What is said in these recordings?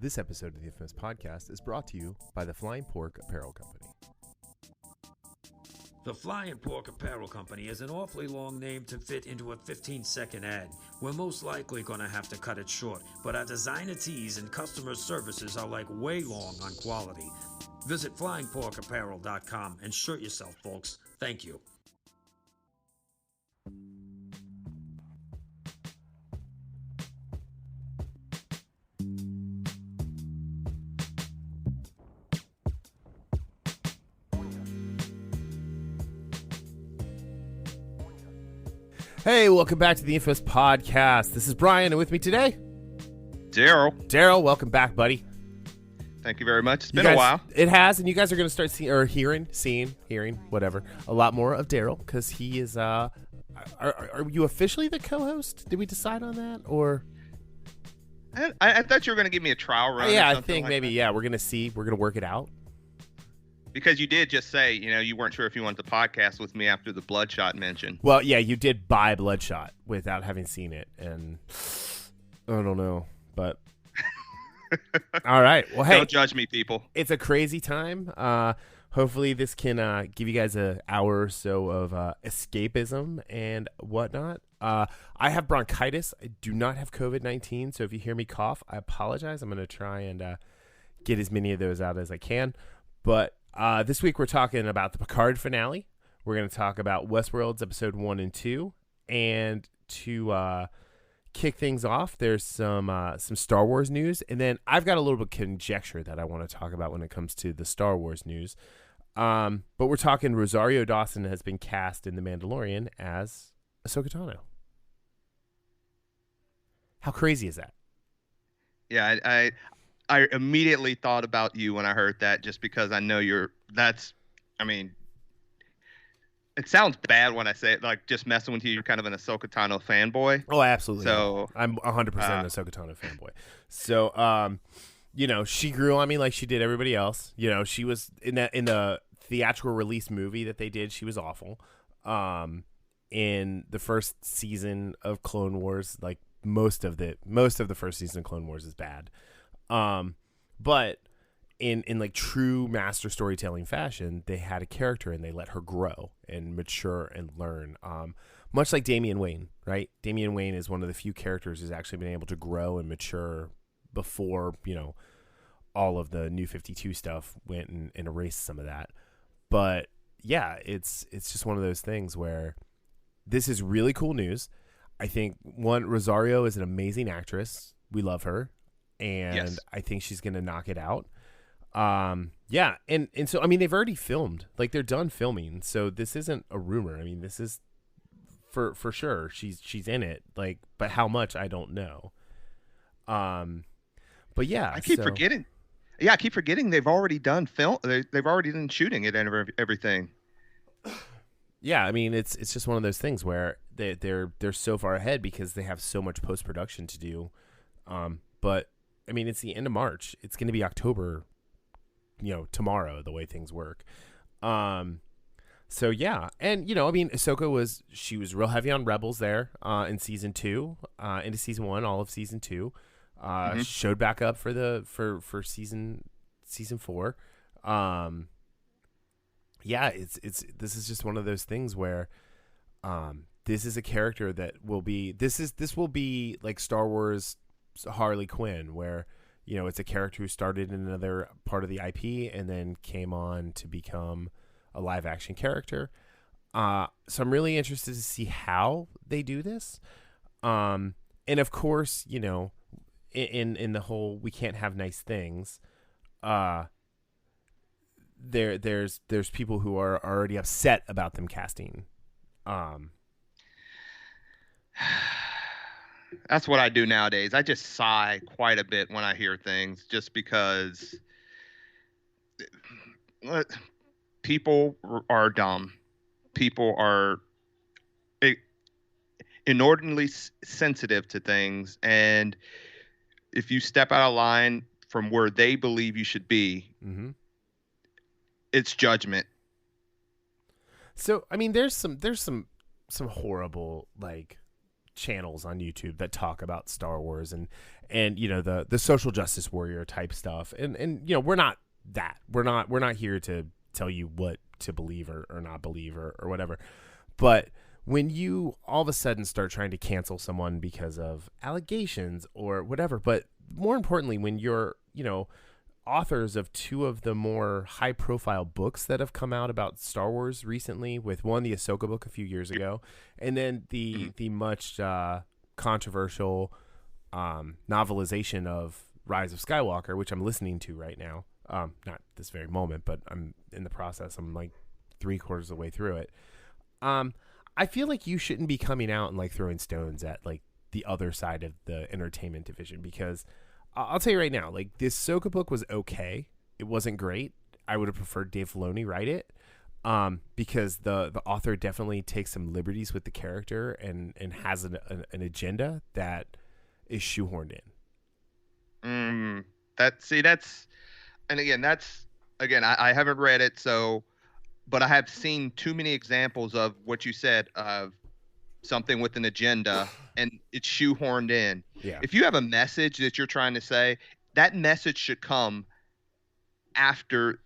This episode of the Infamous Podcast is brought to you by the Flying Pork Apparel Company. The Flying Pork Apparel Company is an awfully long name to fit into a 15-second ad. We're most likely going to have to cut it short, but our designer tees and customer services are like way long on quality. Visit flyingporkapparel.com and shirt yourself, folks. Thank you. Hey, welcome back to the Infamous Podcast. This is Brian, and with me today, Darryl. Darryl, welcome back, buddy. Thank you very much. It's been a while. It has, and you guys are going to start hearing, whatever, a lot more of Darryl, because he is, are you officially the co-host? Did we decide on that, or? I thought you were going to give me a trial run. Yeah, I think maybe, we're going to see. We're going to work it out. Because you did just say, you weren't sure if you wanted to podcast with me after the Bloodshot mention. Well, yeah, you did buy Bloodshot without having seen it, and I don't know, but all right. Well, hey, don't judge me, people. It's a crazy time. Hopefully, this can give you guys an hour or so of escapism and whatnot. I have bronchitis. I do not have COVID-19, so if you hear me cough, I apologize. I'm going to try and get as many of those out as I can, but. This week we're talking about the Picard finale. We're going to talk about Westworld's episode 1 and 2. And to kick things off, there's some Star Wars news. And then I've got a little bit of conjecture that I want to talk about when it comes to the Star Wars news. But we're talking Rosario Dawson has been cast in The Mandalorian as Ahsoka Tano. How crazy is that? Yeah, I immediately thought about you when I heard that, just because I know it sounds bad when I say it, like just messing with you. You're kind of an Ahsoka Tano fanboy. Oh, absolutely. So I'm 100% an Ahsoka Tano fanboy. So, she grew on me like she did everybody else. She was in the theatrical release movie that they did. She was awful. In the first season of Clone Wars, like most of the first season of Clone Wars is bad. But in like true master storytelling fashion, they had a character and they let her grow and mature and learn. Much like Damian Wayne, right? Damian Wayne is one of the few characters who's actually been able to grow and mature before, all of the New 52 stuff went and erased some of that. But yeah, it's just one of those things where this is really cool news. I think Rosario is an amazing actress. We love her. And yes. I think she's going to knock it out. Yeah. And so, they've already filmed. Like, they're done filming. So this isn't a rumor. This is for sure. She's in it. Like, but how much, I don't know. But yeah. I keep forgetting. Yeah, I keep forgetting they've already done film. They've already done shooting it and everything. Yeah, it's just one of those things where they're so far ahead because they have so much post-production to do. But it's the end of March. It's going to be October, tomorrow, the way things work. So yeah. And, Ahsoka was real heavy on Rebels there, in season 2, into season 1, all of season 2, showed back up for season 4. Yeah, this is just one of those things where, this is a character that will be, this will be like Star Wars Harley Quinn, where it's a character who started in another part of the IP and then came on to become a live action character. So I'm really interested to see how they do this. And of course, in the whole we can't have nice things, there's people who are already upset about them casting. That's what I do nowadays. I just sigh quite a bit when I hear things, just because people are dumb. People are inordinately sensitive to things, and if you step out of line from where they believe you should be, it's judgment. So, there's some horrible, like, channels on YouTube that talk about Star Wars and you know the social justice warrior type stuff, and you know we're not that. We're not here to tell you what to believe or not believe or whatever. But when you all of a sudden start trying to cancel someone because of allegations or whatever, but more importantly, when you're, you know, authors of two of the more high profile books that have come out about Star Wars recently, with one, the Ahsoka book a few years ago, and then the much controversial novelization of Rise of Skywalker, which I'm listening to right now. Not this very moment, but I'm in the process. I'm like 3/4 of the way through it. I feel like you shouldn't be coming out and like throwing stones at like the other side of the entertainment division, because I'll tell you right now, like this Ahsoka book was okay. It wasn't great. I would have preferred Dave Filoni write it, because the author definitely takes some liberties with the character and has an agenda that is shoehorned in. I haven't read it, but I have seen too many examples of what you said, of something with an agenda and it's shoehorned in. Yeah. If you have a message that you're trying to say, that message should come after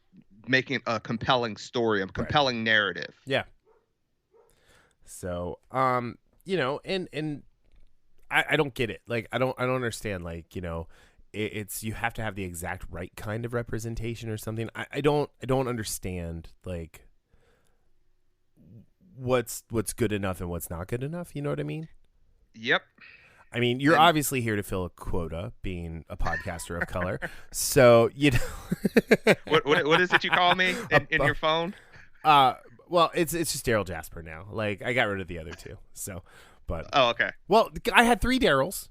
making a compelling story, a compelling narrative. Yeah. So, you know, and I don't get it. Like, I don't understand. Like, you know, it's you have to have the exact right kind of representation or something. I don't understand like what's good enough and what's not good enough. You know what I mean? Yep. I mean, you're obviously here to fill a quota, being a podcaster of color. So, you know, what is it you call me in your phone? Well, it's just Darryl Jasper now. Like, I got rid of the other two. So, but okay. Well, I had 3 Darryls,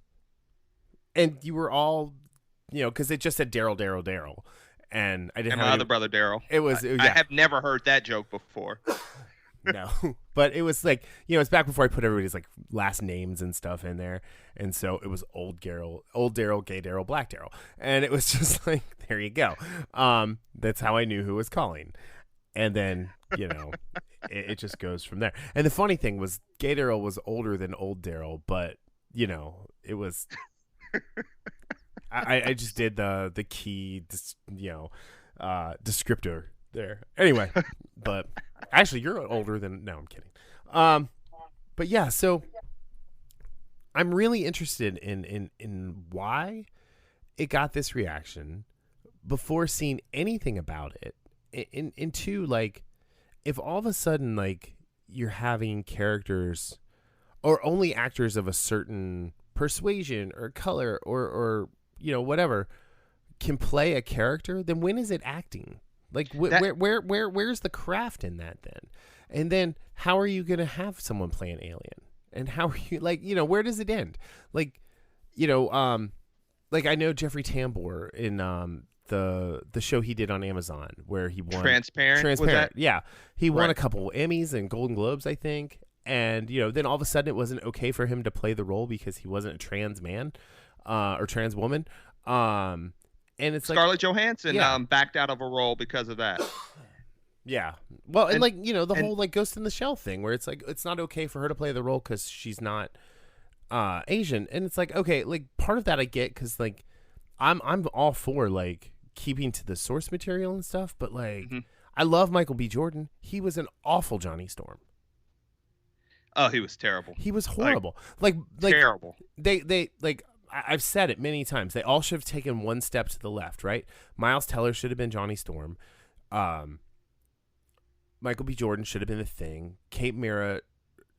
and you were all, you know, because it just said Darryl, and I didn't. And my other brother Darryl. It was. I have never heard that joke before. No, but it was like, you know, it's back before I put everybody's like last names and stuff in there, and so it was old Darryl, gay Darryl, black Darryl, and it was just like, there you go. That's how I knew who was calling, and then, you know, it just goes from there. And the funny thing was, gay Darryl was older than old Darryl, but you know, it was. I just did the key, you know, descriptor there. Anyway, but actually, you're older than. No, I'm kidding. But yeah, so I'm really interested in why it got this reaction before seeing anything about it. Into like, if all of a sudden like you're having characters or only actors of a certain persuasion or color or you know whatever can play a character, then when is it acting? Like where's the craft in that then? And then how are you gonna have someone play an alien? And how are you, like, you know, where does it end? Like, you know, like I know Jeffrey Tambor in the show he did on Amazon where he won Transparent. Was that? Yeah, he won a couple Emmys and Golden Globes, I think. And you know, then all of a sudden it wasn't okay for him to play the role because he wasn't a trans man or trans woman. And it's Scarlett like Johansson backed out of a role because of that. Yeah. Well, and like, you know, the whole like Ghost in the Shell thing where it's like it's not okay for her to play the role because she's not Asian. And it's like, okay, like part of that I get because like I'm all for like keeping to the source material and stuff, but like I love Michael B. Jordan. He was an awful Johnny Storm. Oh, he was terrible. He was horrible. Like terrible. They like I've said it many times. They all should have taken one step to the left, right? Miles Teller should have been Johnny Storm. Michael B. Jordan should have been the Thing. Kate Mara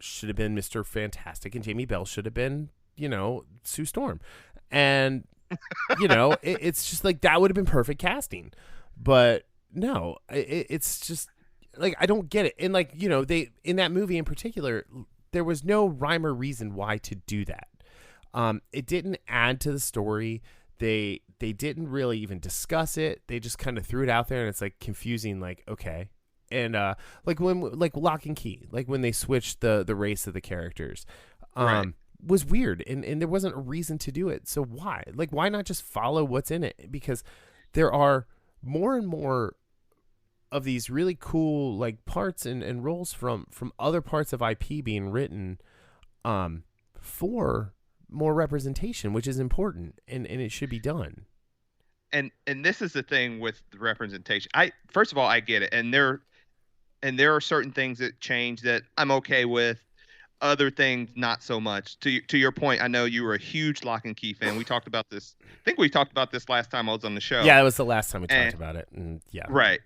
should have been Mr. Fantastic, and Jamie Bell should have been, you know, Sue Storm. And you know, it's just like that would have been perfect casting. But no, it's just like I don't get it. And like, you know, they in that movie in particular, there was no rhyme or reason why to do that. It didn't add to the story. They didn't really even discuss it. They just kind of threw it out there, and it's like confusing. Like, okay, and like when like Lock and Key, like when they switched the race of the characters, was weird, and there wasn't a reason to do it. So why? Like, why not just follow what's in it? Because there are more and more of these really cool like parts and roles from other parts of IP being written, for more representation, which is important, and it should be done. And this is the thing with the representation. First of all, I get it, and there are certain things that change that I'm okay with. Other things not so much. To your point, I know you were a huge Lock and Key fan. We talked about this. I think we talked about this last time I was on the show. Yeah, it was the last time we talked about it. And yeah, right.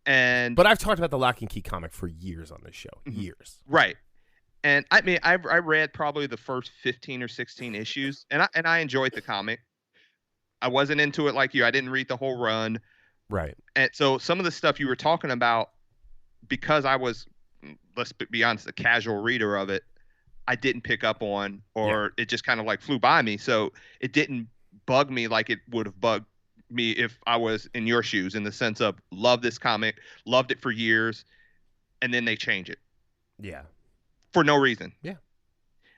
But I've talked about the Lock and Key comic for years on this show. Years. Right. And I mean, I read probably the first 15 or 16 issues, and I enjoyed the comic. I wasn't into it like you. I didn't read the whole run. Right. And so some of the stuff you were talking about, because I was, let's be honest, a casual reader of it, I didn't pick up on, or it just kind of like flew by me. So it didn't bug me like it would have bugged me if I was in your shoes, in the sense of love this comic, loved it for years, and then they change it. Yeah. For no reason. Yeah.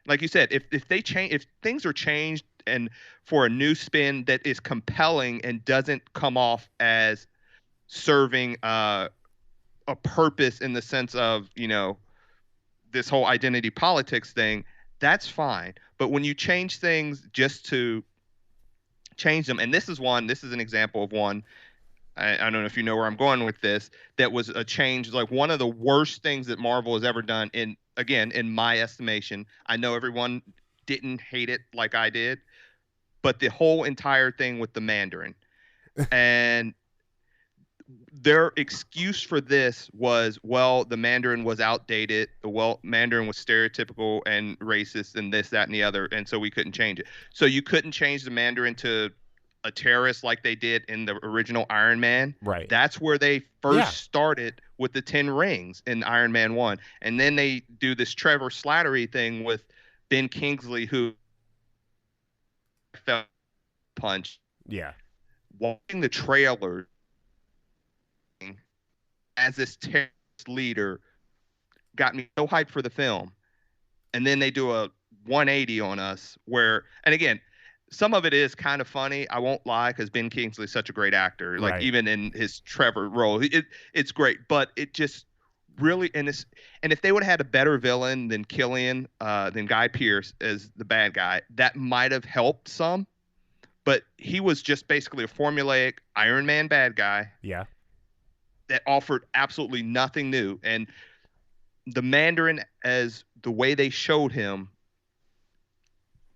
Like you said, if they change, if things are changed and for a new spin that is compelling and doesn't come off as serving a purpose in the sense of, you know, this whole identity politics thing, that's fine. But when you change things just to change them, and this is an example of one, I don't know if you know where I'm going with this, that was a change, like one of the worst things that Marvel has ever done, in my estimation. I know everyone didn't hate it like I did, but the whole entire thing with the Mandarin. And their excuse for this was, well, the Mandarin was outdated. Mandarin was stereotypical and racist and this, that, and the other, and so we couldn't change it. So you couldn't change the Mandarin to a terrorist like they did in the original Iron Man. Right. That's where they first started with the 10 rings in Iron Man 1. And then they do this Trevor Slattery thing with Ben Kingsley, who felt punched. Yeah. Watching the trailer as this terrorist leader got me so hyped for the film. And then they do a 180 on us where, and again, some of it is kind of funny, I won't lie, because Ben Kingsley is such a great actor. Like, right. Even in his Trevor role, it's great. But it just really, and if they would have had a better villain than than Guy Pearce as the bad guy, that might have helped some. But he was just basically a formulaic Iron Man bad guy. Yeah. That offered absolutely nothing new. And the Mandarin, as the way they showed him,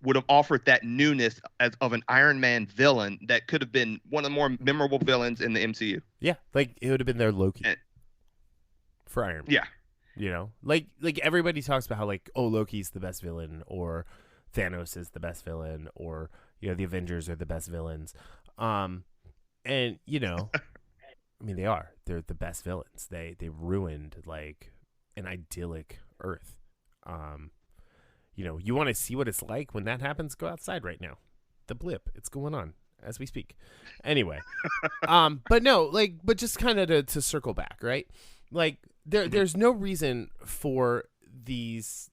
would have offered that newness of an Iron Man villain that could have been one of the more memorable villains in the MCU. Yeah, like it would have been their Loki for Iron Man. Yeah. You know, like everybody talks about how, like, oh, Loki's the best villain, or Thanos is the best villain, or, you know, the Avengers are the best villains. And, you know, I mean, they are. They're the best villains. They ruined, like, an idyllic Earth. You know, you want to see what it's like when that happens? Go outside right now. The blip. It's going on as we speak. Anyway. But no, like, but just kind of to circle back, right? Like, there's no reason for these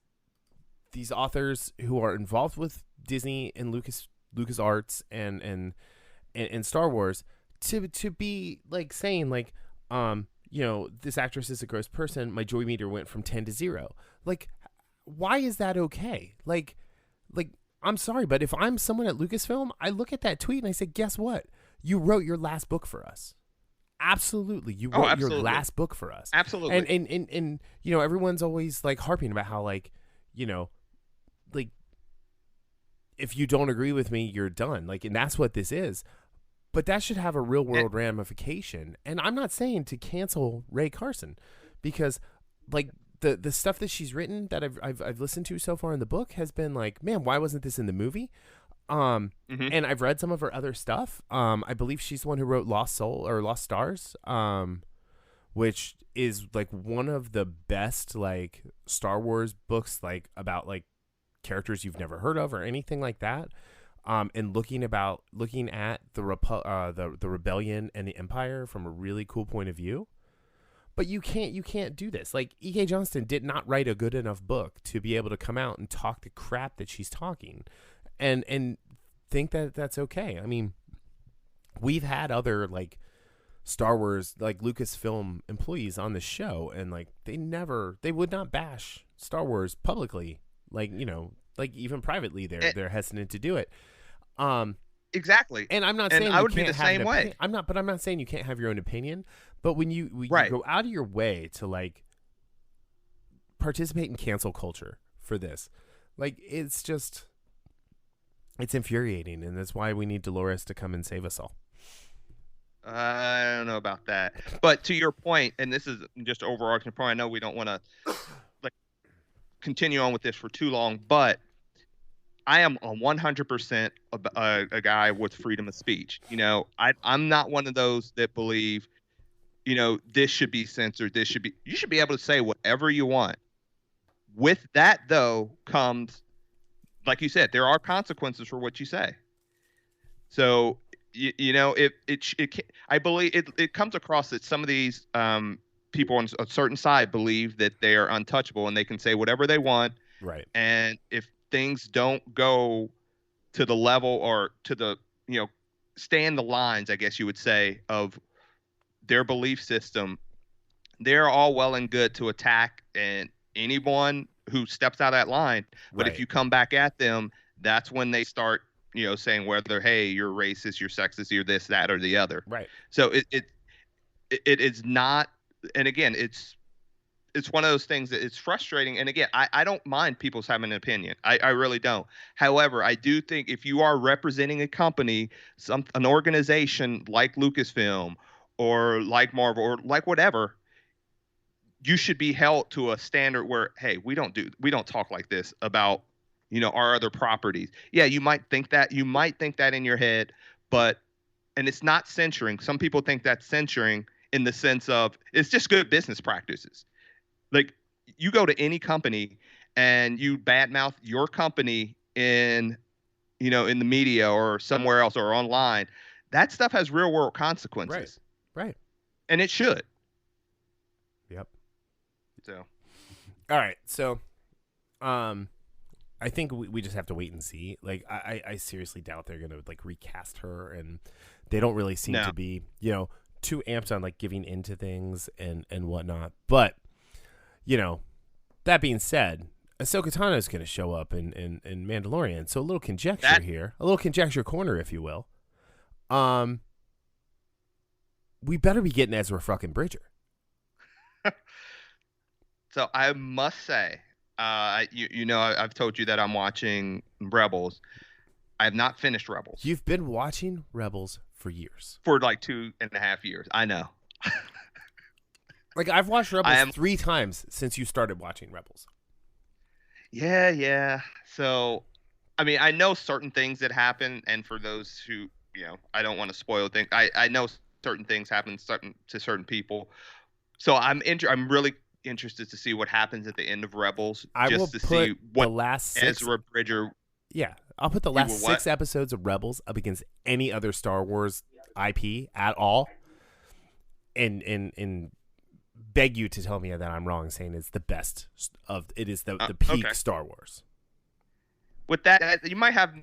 authors who are involved with Disney and LucasArts and Star Wars to be like saying, like, you know, this actress is a gross person. My joy meter went from 10 to 0. Like, why is that okay? Like, I'm sorry, but if I'm someone at Lucasfilm, I look at that tweet and I say, guess what? You wrote your last book for us. Absolutely. You wrote your last book for us. Absolutely. And you know, everyone's always like harping about how, like, you know, like, if you don't agree with me, you're done. Like, and that's what this is. But that should have a real world ramification. And I'm not saying to cancel Ray Carson, because, like, the stuff that she's written that I've listened to so far in the book has been like, man, why wasn't this in the movie? And I've read some of her other stuff. I believe she's the one who wrote Lost Soul or Lost Stars, which is like one of the best, like, Star Wars books, like, about, like, characters you've never heard of or anything like that. And looking at the rebellion and the Empire from a really cool point of view. But you can't do this. Like, E.K. Johnston did not write a good enough book to be able to come out and talk the crap that she's talking, and think that that's okay. I mean, we've had other, like, Star Wars, like, Lucasfilm employees on the show, and, like, they would not bash Star Wars publicly. Like, you know, like even privately, they're hesitant to do it. Exactly. And I'm not And saying I you would be can't the have same an way. opinion. I'm not saying you can't have your own opinion. But when you Right. go out of your way to like participate in cancel culture for this, like it's infuriating, and that's why we need Dolores to come and save us all. I don't know about that. But to your point, and this is just an overarching point, I know we don't want to like continue on with this for too long, but I am a 100% a guy with freedom of speech. You know, I'm not one of those that believe, you know, this should be censored. You should be able to say whatever you want. With that, though, comes, like you said, there are consequences for what you say. So, you know, I believe it comes across that some of these people on a certain side believe that they are untouchable and they can say whatever they want. Right. And if things don't go to the level or to the, you know, stay in the lines, I guess you would say, of their belief system, they're all well and good to attack and anyone who steps out of that line. But if Right. you come back at them, that's when they start, you know, saying whether, hey, you're racist, you're sexist, you're this, that, or the other. Right. So it is not, and again, it's one of those things that it's frustrating. And again, I don't mind people's having an opinion. I really don't. However, I do think if you are representing a company, an organization like Lucasfilm or like Marvel or like whatever, you should be held to a standard where, hey, we don't talk like this about, you know, our other properties. Yeah, you might think that in your head, but, and it's not censoring. Some people think that's censoring in the sense of it's just good business practices. Like, you go to any company and you badmouth your company in, you know, in the media or somewhere else or online, that stuff has real world consequences. Right. And it should. Yep. So. All right. So, I think we just have to wait and see. Like, I seriously doubt they're going to like recast her, and they don't really seem to be, you know, too amped on like giving into things and whatnot. But, you know, that being said, Ahsoka Tano is going to show up in Mandalorian. So a little conjecture here, a little conjecture corner, if you will. We better be getting Ezra fucking Bridger. So I must say, you know, I've told you that I'm watching Rebels. I have not finished Rebels. You've been watching Rebels for years. For like 2.5 years. I know. Like, I've watched Rebels 3 times since you started watching Rebels. Yeah. So, I mean, I know certain things that happen, and for those who, you know, I don't want to spoil things. I know certain things happen to certain people. So I'm really interested to see what happens at the end of Rebels. Just to see what the last 6, Ezra Bridger. Yeah, I'll put the last 6 episodes of Rebels up against any other Star Wars IP at all, and beg you to tell me that I'm wrong, saying it's the best of it is the peak Star Wars. With that, you might have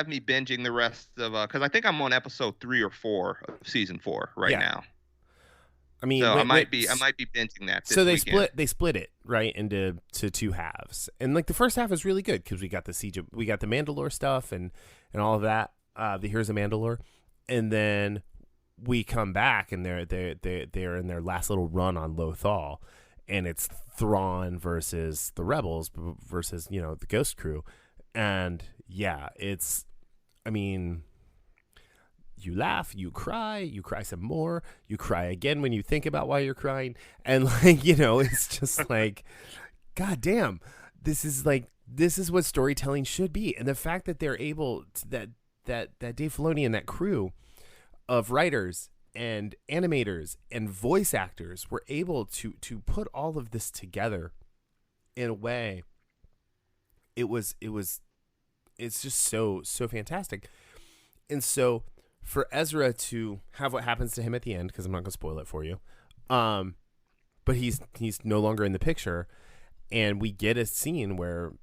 me binging the rest of because I think I'm on episode 3 or 4 of season 4 now. I mean, so I might be binging that. So they split it right into 2 halves, and like the first half is really good because we got the Mandalore stuff and all of that, the Heroes of Mandalore, and then we come back and they're in their last little run on Lothal, and it's Thrawn versus the Rebels versus, you know, the Ghost Crew, and yeah, it's, I mean, you laugh, you cry some more, you cry again when you think about why you're crying, and like, you know, it's just like, god damn, this is what storytelling should be. And the fact that they're able to, that Dave Filoni and that crew of writers and animators and voice actors were able to put all of this together in a way, it's just so fantastic. And so for Ezra to have what happens to him at the end, because I'm not going to spoil it for you, but he's no longer in the picture, and we get a scene where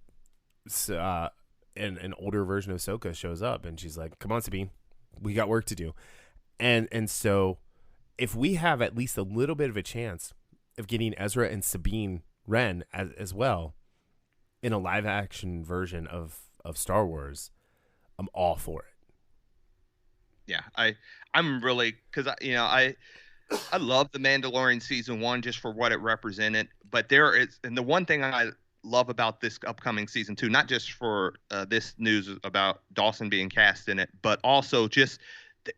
an older version of Ahsoka shows up, and she's like, "Come on, Sabine, we got work to do." And so if we have at least a little bit of a chance of getting Ezra and Sabine Wren as well, in a live action version of Star Wars, I'm all for it. Yeah, I'm really, because I love the Mandalorian season 1 just for what it represented, but there is, and the one thing I love about this upcoming season 2, not just for this news about Dawson being cast in it, but also just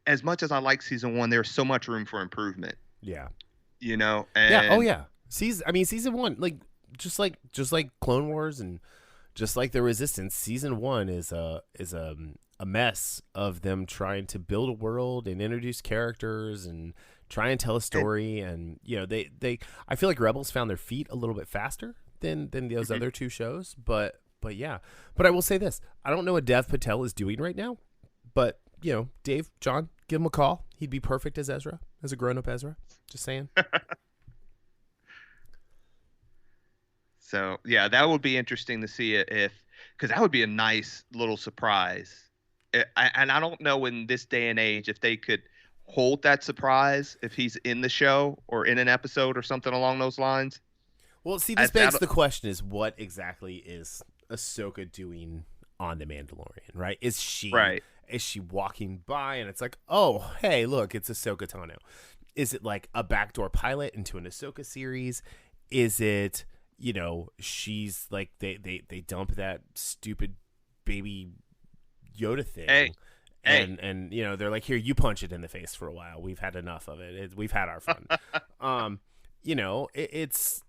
as much as I like season 1, there's so much room for improvement. Yeah. And yeah. Oh yeah. Season 1, like just like Clone Wars and just like the Resistance, season 1 is a mess of them trying to build a world and introduce characters and try and tell a story. And they I feel like Rebels found their feet a little bit faster than those other two shows. But yeah. But I will say this: I don't know what Dev Patel is doing right now, but Dave, John, give him a call. He'd be perfect as Ezra, as a grown-up Ezra. Just saying. So yeah, that would be interesting to see because that would be a nice little surprise. And I don't know in this day and age if they could hold that surprise if he's in the show or in an episode or something along those lines. Well, see, this begs the question: is what exactly is Ahsoka doing on the Mandalorian? Right? Is she walking by and it's like, oh, hey, look, it's Ahsoka Tano? Is it like a backdoor pilot into an Ahsoka series? Is it she's like they dump that stupid baby Yoda thing, and they're like, here, you punch it in the face for a while. We've had enough of it. We've had our fun. It's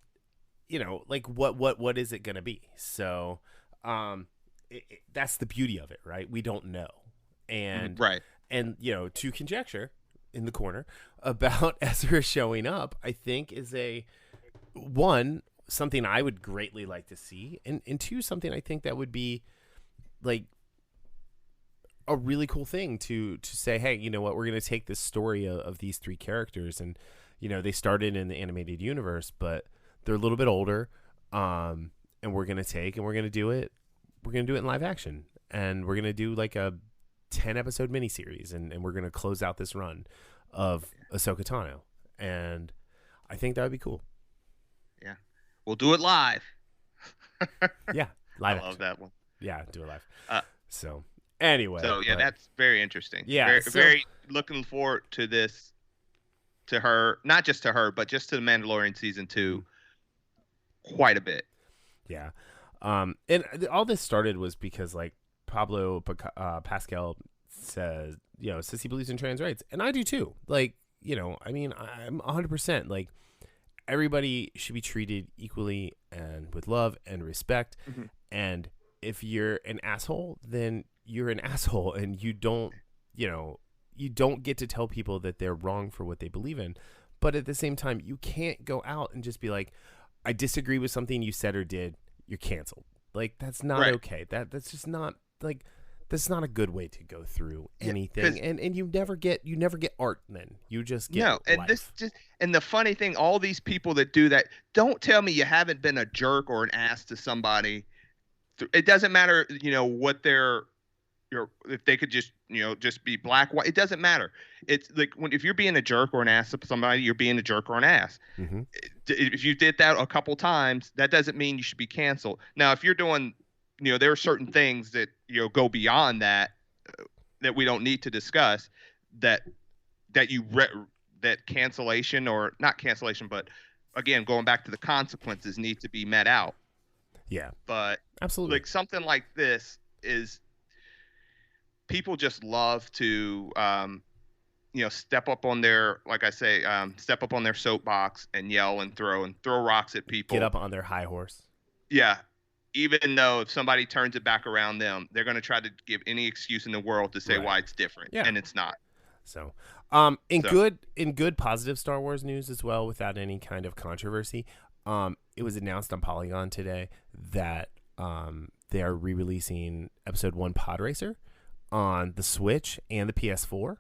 like what is it gonna be? So that's the beauty of it, right? We don't know, and to conjecture in the corner about Ezra showing up, I think is something I would greatly like to see, and two, something I think that would be like a really cool thing to say, hey, you know what, we're going to take this story of these three characters, and they started in the animated universe, but they're a little bit older, and we're going to do it in live action, and we're going to do like a 10 episode miniseries, and we're going to close out this run of Ahsoka Tano, and I think that would be cool. Yeah. We'll do it live. Yeah, live. I love that one. Yeah, do it live. So anyway. So yeah, that's very interesting. Yeah, very looking forward to this. To her, not just to her, but just to the Mandalorian season 2. Quite a bit. Yeah, and all this started was because like Pablo Pascal says he believes in trans rights, and I do too. Like I mean, I'm 100% like. Everybody should be treated equally and with love and respect. Mm-hmm. And if you're an asshole, then you're an asshole, and you don't get to tell people that they're wrong for what they believe in. But at the same time, you can't go out and just be like, I disagree with something you said or did, you're canceled. Like, that's not okay. That's just not like, that's not a good way to go through anything, and you never get art. Then you just get life. And the funny thing, all these people that do that, don't tell me you haven't been a jerk or an ass to somebody. It doesn't matter, what if they could just be black, white. It doesn't matter. It's like if you're being a jerk or an ass to somebody, you're being a jerk or an ass. Mm-hmm. If you did that a couple times, that doesn't mean you should be canceled. Now, if you're doing there are certain things that go beyond that that we don't need to discuss. That cancellation, or not cancellation, but again, going back to the consequences, need to be met out. Yeah, but absolutely, like something like this is people just love to step up on their, like I say, step up on their soapbox and yell and throw rocks at people. Get up on their high horse. Yeah. Even though if somebody turns it back around them, they're going to try to give any excuse in the world to say why it's different, and it's not. So, in good positive Star Wars news as well, without any kind of controversy, it was announced on Polygon today that they are re-releasing Episode 1 Pod Racer on the Switch and the PS4.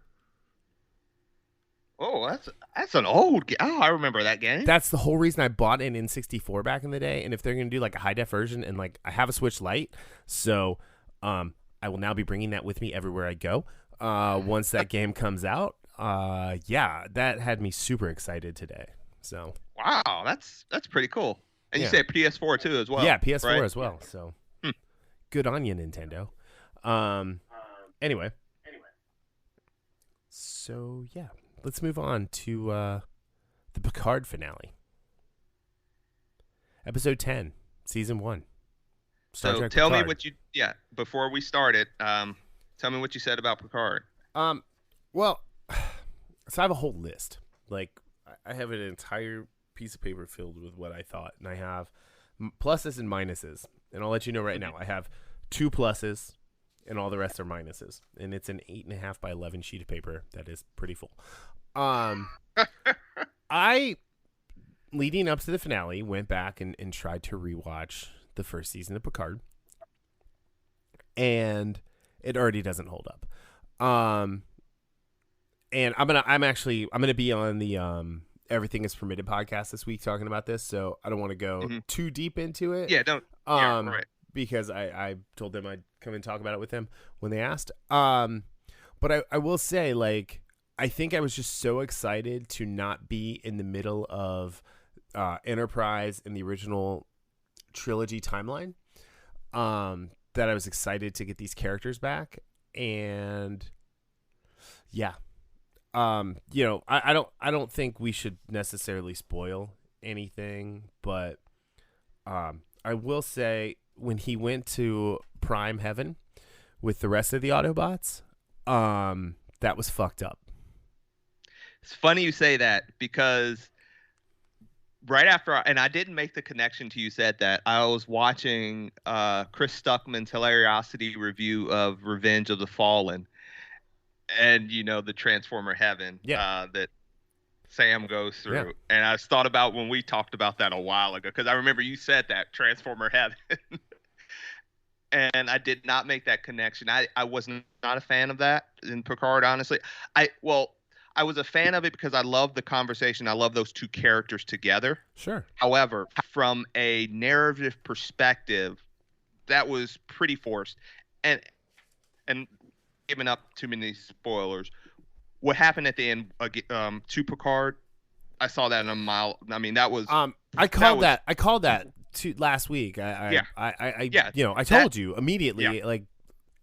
Oh, that's an old game. Oh, I remember that game. That's the whole reason I bought an N64 back in the day. And if they're going to do like a high def version, and like I have a Switch Lite, so I will now be bringing that with me everywhere I go. Once that game comes out, that had me super excited today. So wow, that's pretty cool. And you said PS4 too as well. Yeah, PS4 right? as well. So good on you, Nintendo. Anyway. So yeah, let's move on to the Picard finale. Episode 10, Season 1. Star Trek tell Picard. me what you before we started, tell me what you said about Picard. Well, so I have a whole list. Like, I have an entire piece of paper filled with what I thought, and I have pluses and minuses. And I'll let you know right now, I have 2 pluses, and all the rest are minuses. And it's an 8.5 by 11 sheet of paper that is pretty full. I, leading up to the finale, went back and tried to rewatch the first season of Picard, and it already doesn't hold up. And I'm gonna be on the Everything Is Permitted podcast this week talking about this, so I don't want to go too deep into it. Yeah, don't. Right. Because I told them I'd come and talk about it with them when they asked. But I will say, like, I think I was just so excited to not be in the middle of Enterprise in the original trilogy timeline, that I was excited to get these characters back. And yeah, I don't think we should necessarily spoil anything, but I will say when he went to Prime Heaven with the rest of the Autobots, that was fucked up. It's funny you say that, because right after, and I didn't make the connection till you said that, I was watching Chris Stuckman's Hilariosity review of Revenge of the Fallen, and the Transformer Heaven that Sam goes through. And I thought about when we talked about that a while ago, because I remember you said that, Transformer Heaven. And I did not make that connection. I was not a fan of that in Picard, honestly. I was a fan of it because I love the conversation. I love those two characters together. Sure. However, from a narrative perspective, that was pretty forced. And giving up too many spoilers, what happened at the end to Picard, I saw that in a mile. I mean, that was I called that last week. I told you immediately, like,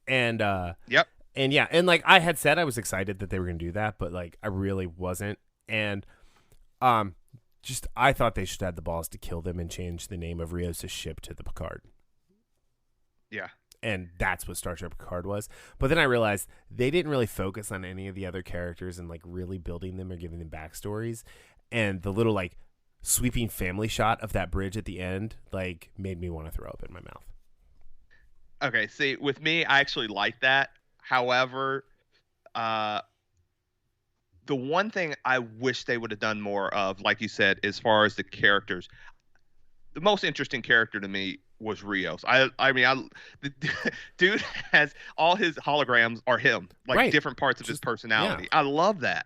and yep. And yeah, and like I had said, I was excited that they were gonna do that, but like I really wasn't. And just I thought they should have the balls to kill them and change the name of Rios' ship to the Picard. Yeah. And that's what Star Trek Picard was. But then I realized they didn't really focus on any of the other characters and like really building them or giving them backstories. And the little like sweeping family shot of that bridge at the end like made me want to throw up in my mouth. Okay, see, with me, I actually like that. However, the one thing I wish they would have done more of, like you said, as far as the characters, the most interesting character to me was Rios. The dude has all his holograms are him, like right. different parts of his personality. Yeah. I love that.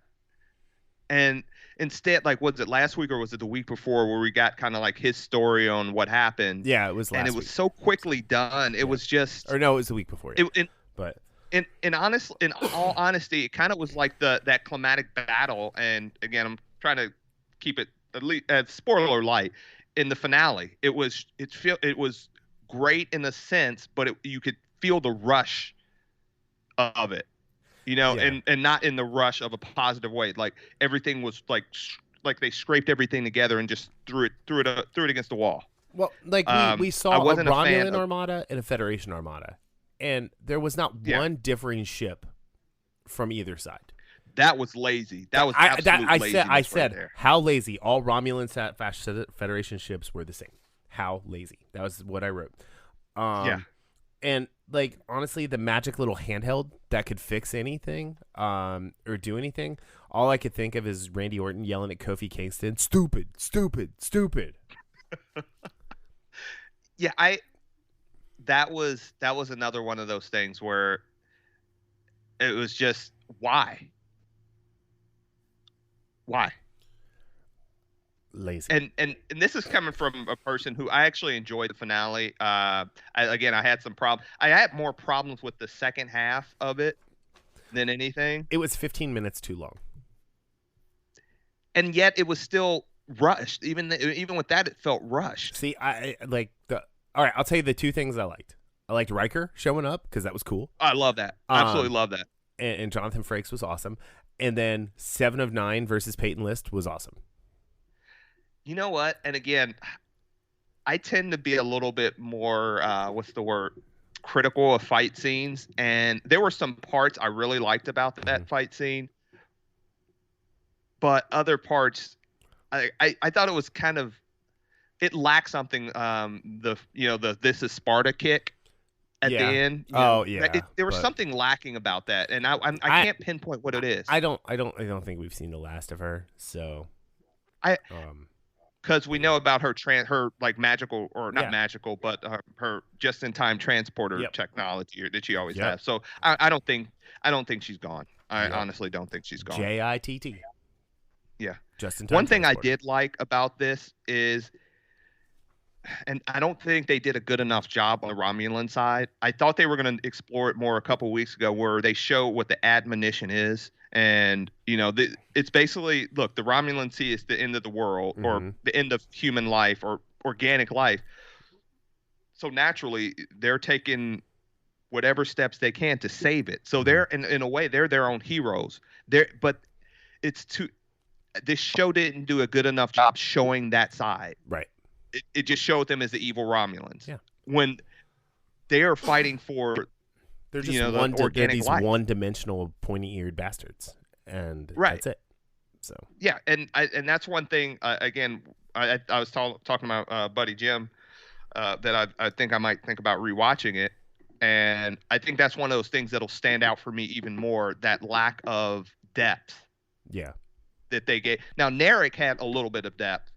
And instead, like, was it last week or was it the week before where we got kind of like his story on what happened? Yeah, it was last week. And it was so quickly done. It was just, or no, it was the week before. Yeah. But in all honesty, it kind of was like that climatic battle. And again, I'm trying to keep it at least spoiler light. In the finale, it was great in a sense, but you could feel the rush of it, and not in the rush of a positive way. Like everything was like they scraped everything together and just threw it against the wall. Well, like we saw a Romulan armada and a Federation armada, and there was not one differing ship from either side. That was lazy. That was absolute laziness. I said, right there. How lazy. All Romulan Federation ships were the same. How lazy. That was what I wrote. And like honestly, the magic little handheld that could fix anything, or do anything. All I could think of is Randy Orton yelling at Kofi Kingston, "Stupid, stupid, stupid." Yeah, that was another one of those things where it was just why. Lazy. And this is coming from a person who I actually enjoyed the finale. I had some problems. I had more problems with the second half of it than anything. It was 15 minutes too long. And yet it was still rushed. Even with that, it felt rushed. See, I like the. All right, I'll tell you the two things I liked. I liked Riker showing up because that was cool. I love that. Absolutely love that. And Jonathan Frakes was awesome. And then 7 of 9 versus Peyton List was awesome. You know what? And again, I tend to be a little bit more what's the word? Critical of fight scenes, and there were some parts I really liked about that fight scene, but other parts I thought it was kind of, it lacked something. The this is Sparta kick at the end. There was something lacking about that, and I can't pinpoint what it is. I don't think we've seen the last of her. So because we know about her like magical, or not magical, but her just in time transporter technology that she always has. So I don't think she's gone. I honestly don't think she's gone. JITT. Yeah. Just in time. One thing I did like about this is, and I don't think they did a good enough job on the Romulan side. I thought they were going to explore it more a couple weeks ago, where they show what the admonition is. And, it's basically, look, the Romulan Sea is the end of the world, or the end of human life, or organic life. So naturally, they're taking whatever steps they can to save it. So they're, in a way, they're their own heroes. But this show didn't do a good enough job showing that side. Right. It just showed them as the evil Romulans. Yeah. When they are fighting for, they're just organic these life. one-dimensional, pointy-eared bastards, and that's it. So yeah, and that's one thing. Again, I was talking about Buddy Jim that I think I might think about rewatching it, and I think that's one of those things that'll stand out for me even more. That lack of depth. Yeah. That they gave. Now Narek had a little bit of depth,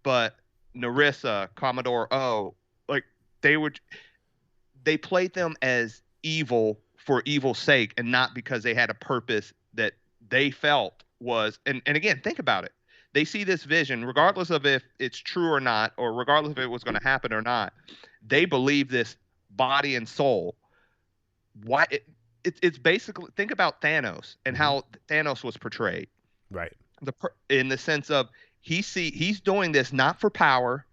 but Narissa, Commodore O, like they played them as evil for evil's sake, and not because they had a purpose that they felt was. And again, think about it. They see this vision, regardless of if it's true or not, or regardless if it was going to happen or not. They believe this body and soul. Why? It's basically, think about Thanos and how Thanos was portrayed. Right. In the sense of he's doing this not for power,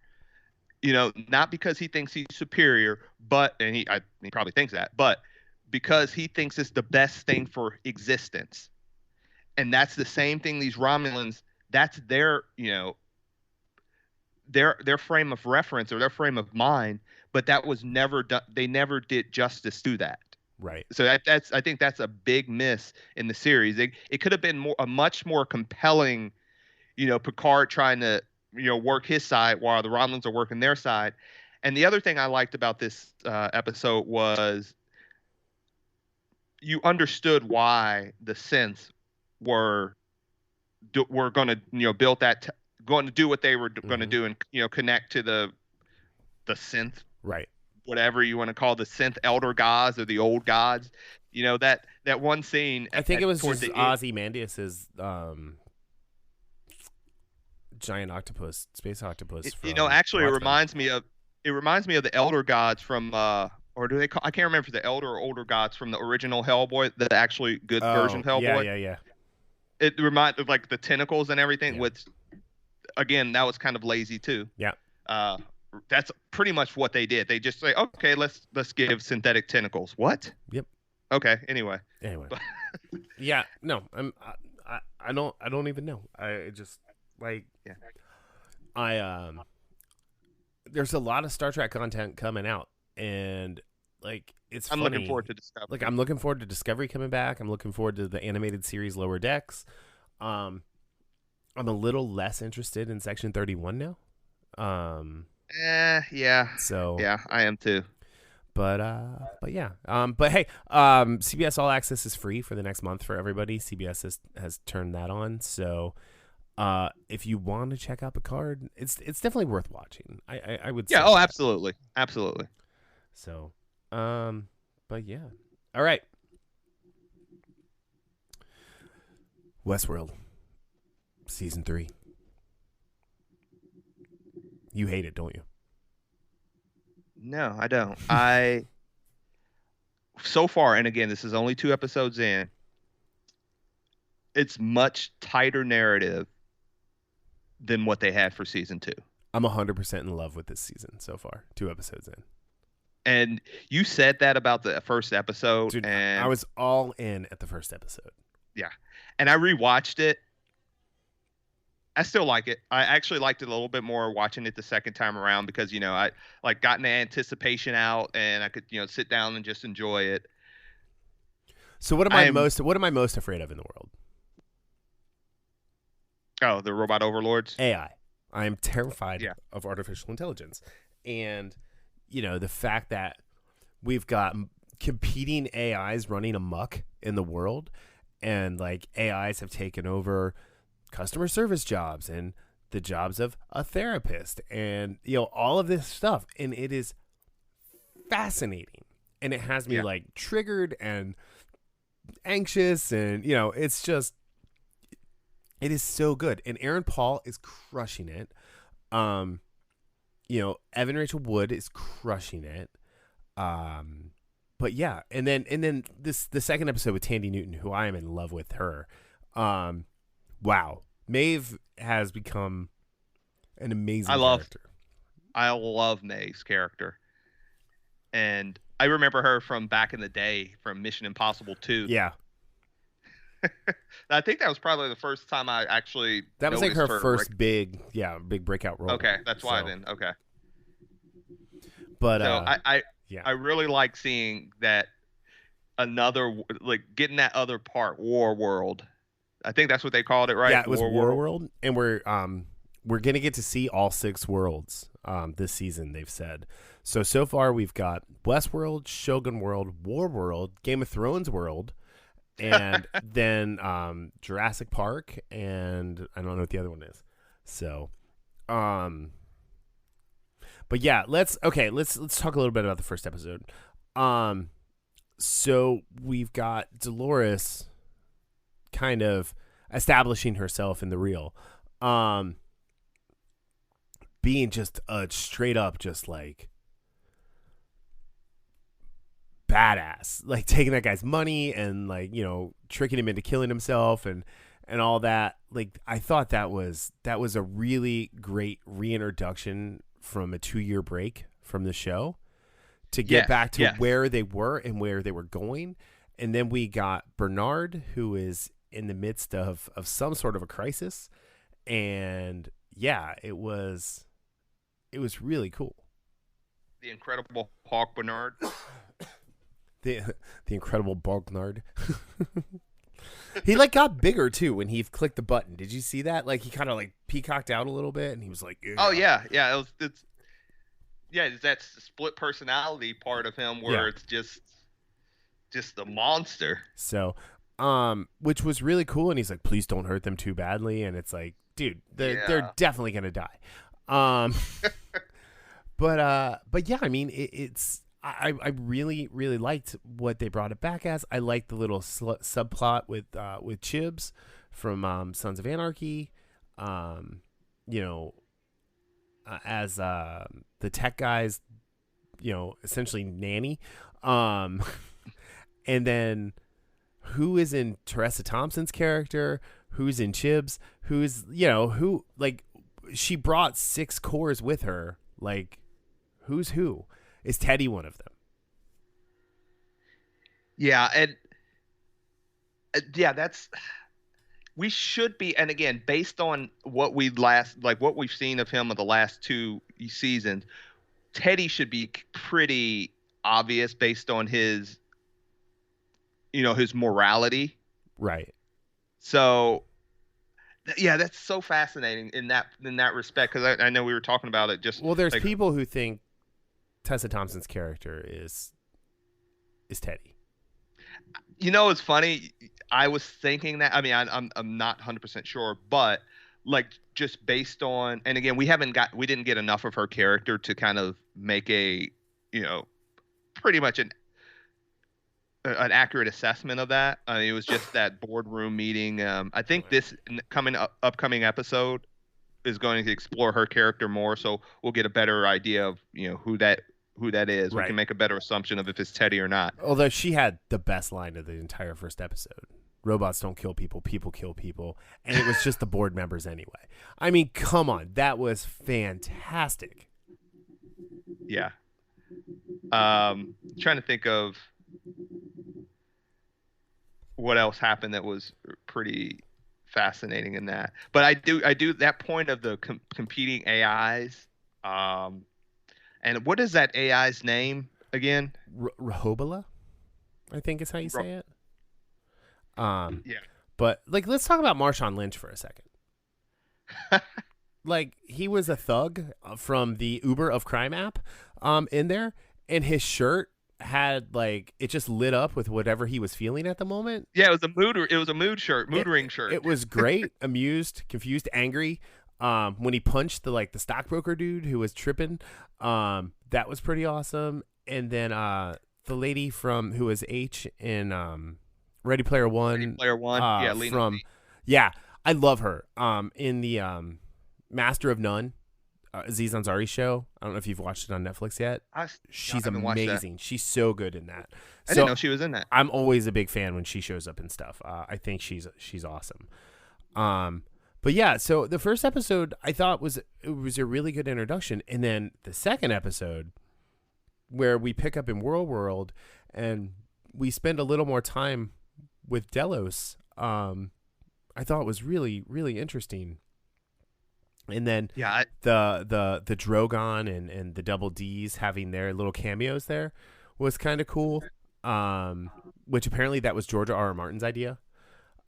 not because he thinks he's superior, but he probably thinks that, but because he thinks it's the best thing for existence. And that's the same thing these Romulans, that's their their frame of reference, or their frame of mind, but that was never done. They never did justice to that. Right. So I think that's a big miss in the series. It could have been a much more compelling, Picard trying to, work his side while the Romulans are working their side. And the other thing I liked about this episode was you understood why the synths were going to, build that, going to do what they were going to do, and, connect to the synth. Right. Whatever you want to call the synth elder gods, or the old gods, that one scene. I think it was just Ozymandias's giant octopus, space octopus. Actually, it reminds me of the elder gods from, or do they call? I can't remember if the elder or older gods from the original Hellboy, the actually good version of Hellboy. Yeah. It reminds of like the tentacles and everything. With, again, that was kind of lazy too. Yeah. That's pretty much what they did. They just say, okay, let's give synthetic tentacles. What? Yep. Okay. Anyway. Yeah. No. I don't even know. I just like. Yeah. There's a lot of Star Trek content coming out, and like it's. I'm funny. looking forward to Discovery. Like I'm looking forward to Discovery coming back. I'm looking forward to the animated series Lower Decks. I'm a little less interested in Section 31 now. Yeah. So yeah, I am too. But yeah. But hey, CBS All Access is free for the next month for everybody. CBS has turned that on. So, if you want to check out Picard, it's definitely worth watching. I would say. Yeah. Oh, absolutely. Absolutely. So, but yeah. All right. Westworld, season 3. You hate it, don't you? No, I don't. So far, and again, this is only 2 episodes in, it's much tighter narrative than what they had for season 2. I'm 100% in love with this season so far. 2 episodes in. And you said that about the first episode. Dude, and I was all in at the first episode. Yeah. And I rewatched it. I still like it. I actually liked it a little bit more watching it the second time around because, I like gotten the anticipation out and I could, sit down and just enjoy it. So what am I most afraid of in the world? Oh, the robot overlords? AI. I am terrified of artificial intelligence. And, the fact that we've got competing AIs running amok in the world, and like AIs have taken over customer service jobs and the jobs of a therapist and, all of this stuff. And it is fascinating. And it has me like triggered and anxious, and, it's just, it is so good. And Aaron Paul is crushing it. Evan Rachel Wood is crushing it. But yeah, and then the second episode with Tandy Newton, who I am in love with her. Wow. Maeve has become an amazing character. I love Maeve's character. And I remember her from back in the day from Mission Impossible 2. Yeah. I think that was probably the first time I actually That was like her first big breakout role. Okay, that's why then. Okay. But so I really like seeing that getting that other part, Warworld. I think that's what they called it, right? Yeah, it was Warworld, and we're gonna get to see all 6 worlds this season. They've said so far. We've got Westworld, Shogun World, Warworld, Game of Thrones World, and then Jurassic Park, and I don't know what the other one is. So, but yeah, let's talk a little bit about the first episode. So we've got Dolores kind of establishing herself in the real, being just a straight up just like badass, like taking that guy's money and like, tricking him into killing himself and all that. Like, I thought that was a really great reintroduction from a 2-year break from the show to get back to where they were and where they were going. And then we got Bernard, who is in the midst of some sort of a crisis. And yeah, it was really cool. The Incredible Hawk Bernard. The Incredible Bernard. He like got bigger too when he clicked the button. Did you see that? Like he kind of like peacocked out a little bit, and he was like, yeah. "Oh yeah. It's that split personality part of him where it's just a monster." So, which was really cool. And he's like, "Please don't hurt them too badly." And it's like, dude, they're definitely gonna die. But yeah, I mean, it's. I really, really liked what they brought it back as. I liked the little subplot with Chibs from Sons of Anarchy, as the tech guys, essentially nanny. And then who is in Teresa Thompson's character? Who's in Chibs? Who's, who, like, she brought 6 cores with her. Like, who's who? Is Teddy one of them? Yeah, and that's we should be. And again, based on what we've seen of him in the last 2 seasons, Teddy should be pretty obvious based on his, his morality. Right. So, yeah, that's so fascinating in that respect because I know we were talking about it. There's people who think Tessa Thompson's character is Teddy. It's funny. I was thinking that. I mean, I'm not 100% sure, but like just based on, and again, we didn't get enough of her character to kind of make a, pretty much an accurate assessment of that. I mean, it was just that boardroom meeting. I think this upcoming episode is going to explore her character more, so we'll get a better idea of who that is. Right. We can make a better assumption of if it's Teddy or not. Although she had the best line of the entire first episode. robots don't kill people, people kill people, and it was just the board members anyway. I mean, come on, that was fantastic. Yeah. Trying to think of what else happened that was pretty fascinating in that. But I do that point of the competing AIs. And what is that AI's name again? Rehobola, I think is how you say it. Yeah. But like, let's talk about Marshawn Lynch for a second. Like, he was a thug from the Uber of Crime app in there, and his shirt had like, it just lit up with whatever he was feeling at the moment. Yeah, it was a mood ring shirt. It was great. Amused, confused, angry. When he punched the stockbroker dude who was tripping, that was pretty awesome. And then the lady who was H in Ready Player One. Yeah, yeah, I love her. In the Master of None, Aziz Ansari's show. I don't know if you've watched it on Netflix yet. She's amazing. She's so good in that. I didn't know she was in that. I'm always a big fan when she shows up in stuff. I think she's awesome. But yeah, so the first episode I thought was a really good introduction, and then the second episode, where we pick up in Warworld and we spend a little more time with Delos, I thought was really, really interesting. And then the Drogon and the Double D's having their little cameos there was kind of cool. Which apparently that was George R.R. Martin's idea.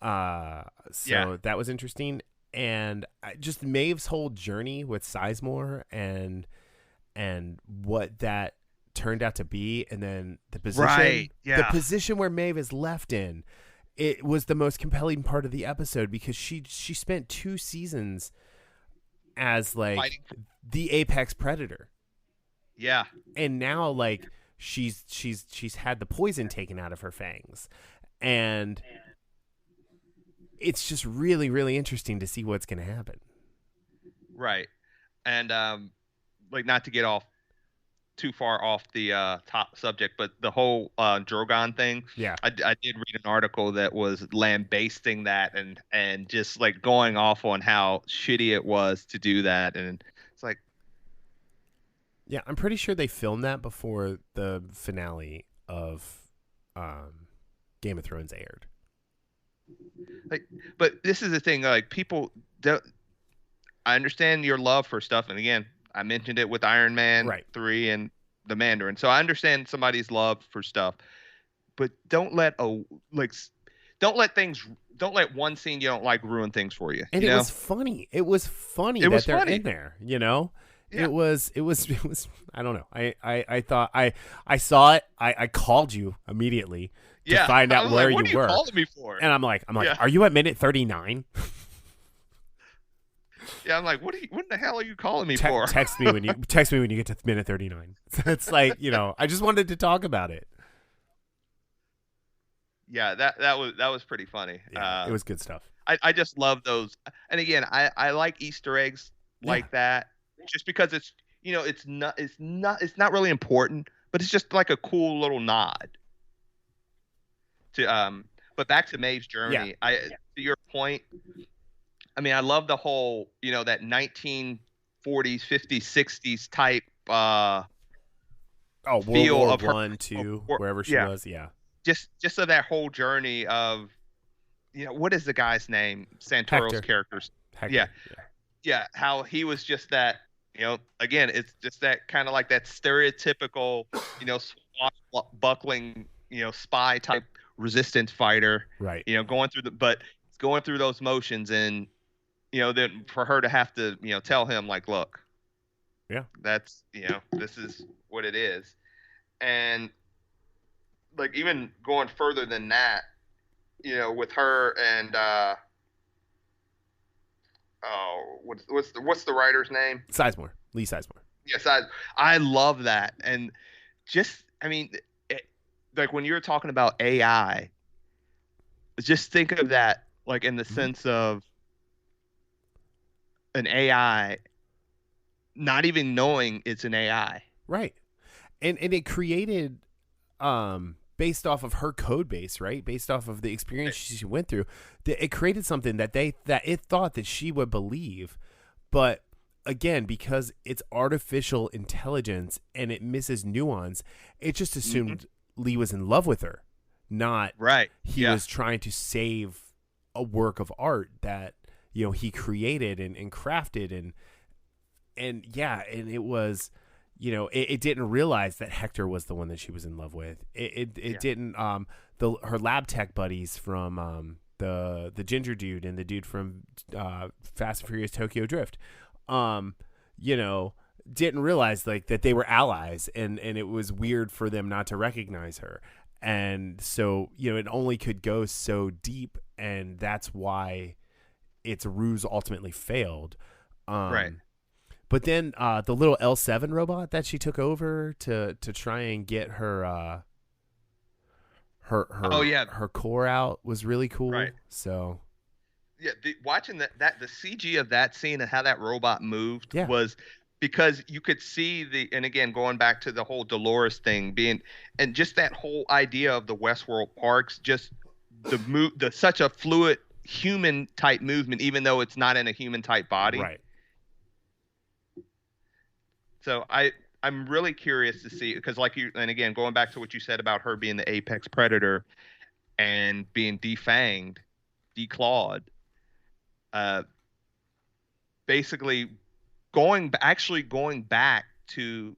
So that was interesting. And just Maeve's whole journey with Sizemore and what that turned out to be, and then the position, the position where Maeve is left in, it was the most compelling part of the episode, because she spent 2 seasons as like fighting the apex predator. Yeah. And now like she's had the poison taken out of her fangs, and it's just really, really interesting to see what's going to happen. Right. And like, not to get off too far off the top subject, but the whole Drogon thing. Yeah. I did read an article that was lambasting that and just like going off on how shitty it was to do that. And it's like, yeah, I'm pretty sure they filmed that before the finale of Game of Thrones aired. Like, but this is the thing, like, people don't. I understand your love for stuff, and again, I mentioned it with Iron Man 3 and the Mandarin. So I understand somebody's love for stuff, but don't let one scene you don't like ruin things for you. And you it know? was funny. It was funny that they're in there, you know? Yeah. It was I don't know. I thought I saw it. I called you immediately to find out where what you are were. Calling me for? And I'm like, are you at minute 39? Yeah, I'm like, what the hell are you calling me for? Text me when you get to minute 39. It's like, you know, I just wanted to talk about it. Yeah, that was pretty funny. Yeah, it was good stuff. I just love those. And again, I like Easter eggs like that, just because it's, you know, it's not really important, but it's just like a cool little nod to but back to Maeve's journey. To your point, I mean, I love the whole, you know, that 1940s, 50s, 60s type feel World of War her, I, II, wherever she was. Yeah. Just of that whole journey of, you know, what is the guy's name? Santoro's characters. Hector. Yeah. How he was just that, you know, again, it's just that kind of like that stereotypical, you know, swashbuckling, you know, spy type resistance fighter. Right. You know, going through those motions, and, you know, then for her to have to, you know, tell him like, look, that's, you know, this is what it is. And like, even going further than that, you know, with her and what's the writer's name? Sizemore. Lee Sizemore. Yes, I love that. And just, I mean, like when you're talking about AI, just think of that like in the sense of an AI not even knowing it's an AI. Right. And it created based off of her code base, right? Based off of the experience she went through, it created something that it thought that she would believe. But again, because it's artificial intelligence and it misses nuance, it just assumed Lee was in love with her, not he was trying to save a work of art that, you know, he created and crafted and it was, you know, it didn't realize that Hector was the one that she was in love with. It didn't her lab tech buddies from the ginger dude and the dude from Fast and Furious Tokyo Drift, you know, didn't realize like that they were allies, and it was weird for them not to recognize her. And so, you know, it only could go so deep, and that's why its ruse ultimately failed. But then the little L7 robot that she took over to try and get her her core out was really cool. Right. So watching the CG of that scene and how that robot moved was, because you could see and again, going back to the whole Dolores thing being, and just that whole idea of the Westworld parks, just the such a fluid human type movement, even though it's not in a human type body. Right. So I'm really curious to see, because and again, going back to what you said about her being the apex predator and being defanged, declawed, basically going back to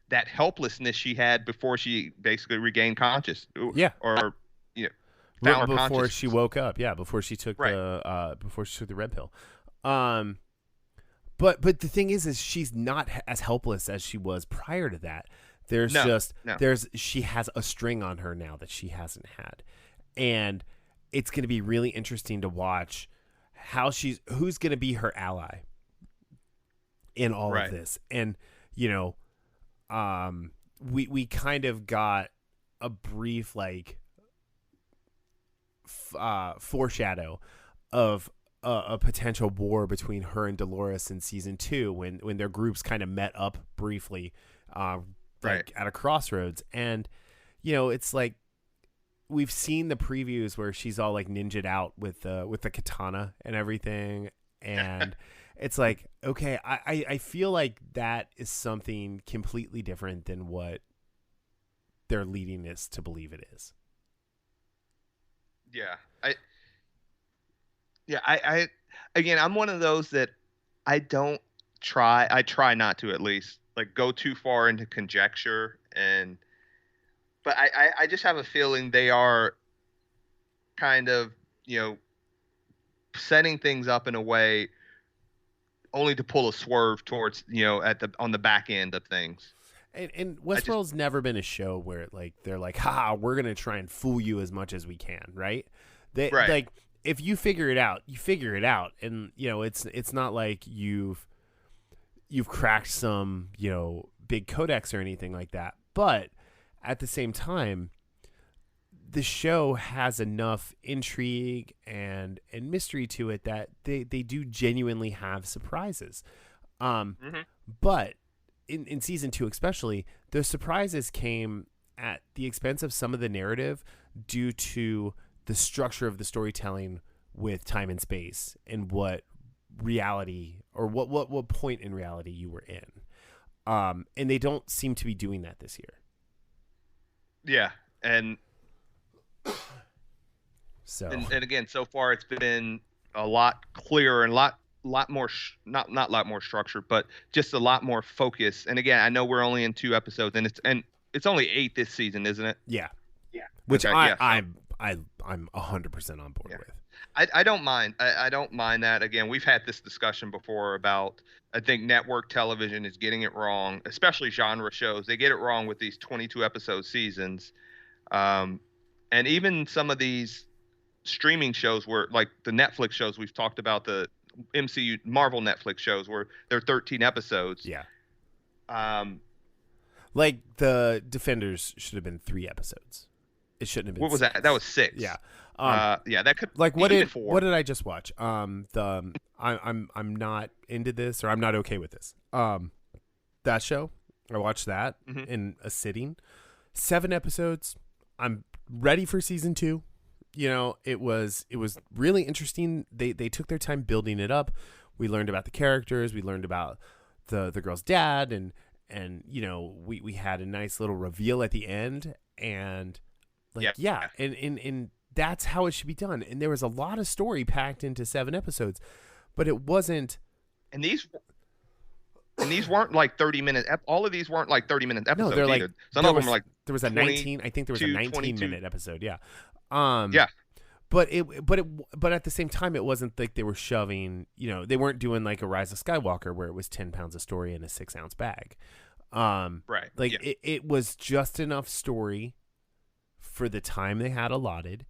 that helplessness she had before she basically regained conscious. Or, you know, found her before conscious. she woke up. Yeah. Before she took the red pill. But the thing is she's not as helpless as she was prior to that. She has a string on her now that she hasn't had. And it's going to be really interesting to watch who's going to be her ally in all of this. And, you know, we kind of got a brief, like, foreshadow of a potential war between her and Dolores in season 2 when their groups kind of met up briefly at a crossroads. And, you know, it's like we've seen the previews where she's all like ninja'd out with the katana and everything. And it's like, okay, I feel like that is something completely different than what they're leading us to believe it is. I again, I'm one of those that I try not to, at least, like, go too far into conjecture, but I just have a feeling they are kind of, you know, setting things up in a way only to pull a swerve towards, you know, on the back end of things. And Westworld's never been a show where like they're like, we're gonna try and fool you as much as we can, right? Like, if you figure it out, you figure it out, and, you know, it's not like you've cracked some, you know, big codex or anything like that. But at the same time, the show has enough intrigue and mystery to it that they do genuinely have surprises. But in season 2 especially, the surprises came at the expense of some of the narrative due to the structure of the storytelling with time and space and what reality or what point in reality you were in. And they don't seem to be doing that this year. Yeah. And so, and again, so far it's been a lot clearer and lot more not a lot more structured, but just a lot more focus. And again, I know we're only in 2 episodes, and it's only 8 this season, isn't it? Yeah. Which I'm 100% on board with. I don't mind. I don't mind that. Again, we've had this discussion before about, I think network television is getting it wrong, especially genre shows. They get it wrong with these 22 episode seasons. And even some of these streaming shows where, like the Netflix shows we've talked about, the MCU Marvel Netflix shows where they're 13 episodes. Yeah. Like the Defenders should have been 3 episodes. It shouldn't have been. What was that? That was 6. Yeah. That could, like, what did I just watch? I'm not into this, or I'm not okay with this. That show, I watched that in a sitting. 7 episodes. I'm ready for season 2. You know, it was really interesting. They took their time building it up. We learned about the characters. We learned about the girl's dad, and you know, we had a nice little reveal at the end, and like and that's how it should be done. And there was a lot of story packed into 7 episodes, but it wasn't. And these weren't like 30-minute. All of these weren't like 30-minute episodes. No, they're like either. Some of them were like there was a 19. I think there was a 19-minute episode. Yeah. Yeah. But at the same time, it wasn't like they were shoving. You know, they weren't doing like a Rise of Skywalker where it was 10 pounds of story in a 6-ounce bag. Right. Like it was just enough story for the time they had allotted,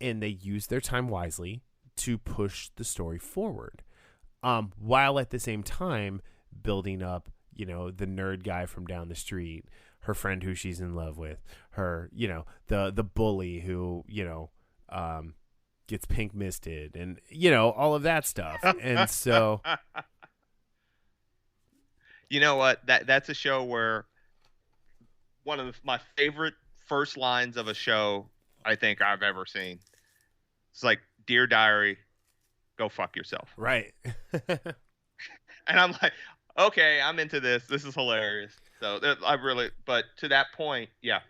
and they used their time wisely to push the story forward, while at the same time building up, you know, the nerd guy from down the street, her friend who she's in love with, her, you know, the bully who, you know, gets pink misted, and, you know, all of that stuff. And so, you know what, that's a show where one of my favorite first lines of a show I think I've ever seen. It's like, "Dear Diary, go fuck yourself." Right. And I'm like, okay, I'm into this. This is hilarious. So but to that point, yeah.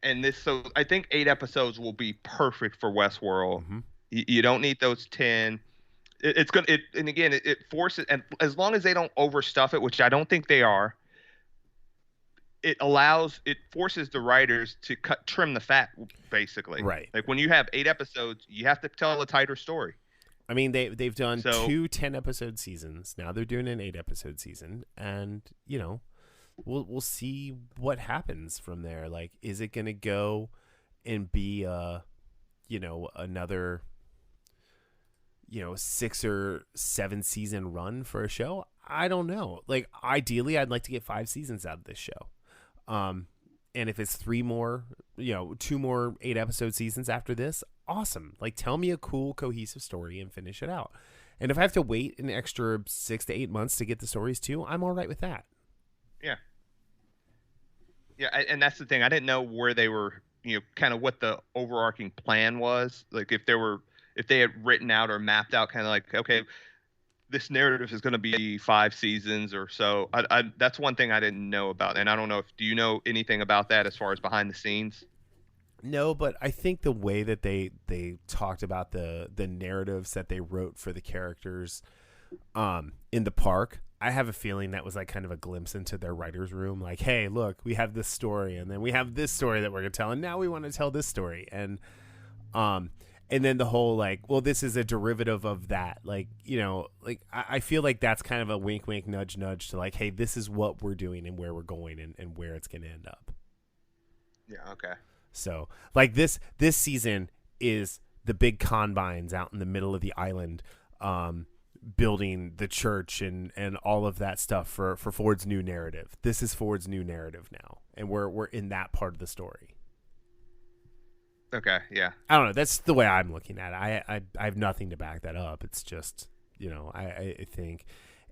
And so I think 8 episodes will be perfect for Westworld. Mm-hmm. You don't need those 10. And again, it forces, and as long as they don't overstuff it, which I don't think they are, it forces the writers to trim the fat, basically. Right. Like when you have 8 episodes, you have to tell a tighter story. I mean, they've done 2 10-episode seasons. Now they're doing an 8-episode season, and, you know, we'll see what happens from there. Like, is it going to go and be you know, another, you know, 6 or 7 season run for a show? I don't know. Like, ideally, I'd like to get 5 seasons out of this show. And if it's 3 more, you know, 2 more 8-episode seasons after this, awesome. Like, tell me a cool, cohesive story and finish it out. And if I have to wait an extra 6 to 8 months to get the stories too, I'm all right with that. Yeah. Yeah, and that's the thing. I didn't know where they were, you know, kind of what the overarching plan was. Like, if they had written out or mapped out kind of like, okay, this narrative is going to be 5 seasons or so. That's one thing I didn't know about. And I don't know do you know anything about that as far as behind the scenes? No, but I think the way that they talked about the narratives that they wrote for the characters in the park, I have a feeling that was like kind of a glimpse into their writer's room. Like, hey, look, we have this story, and then we have this story that we're going to tell, and now we want to tell this story. And then the whole, like, well, this is a derivative of that. Like, you know, like, I feel like that's kind of a wink, wink, nudge, nudge to, like, hey, this is what we're doing and where we're going and where it's going to end up. Yeah, okay. So, like, this season is the big Combines out in the middle of the island, building the church and all of that stuff for Ford's new narrative. This is Ford's new narrative now, and we're in that part of the story. Okay, yeah. I don't know. That's the way I'm looking at it. I have nothing to back that up. It's just, you know, I think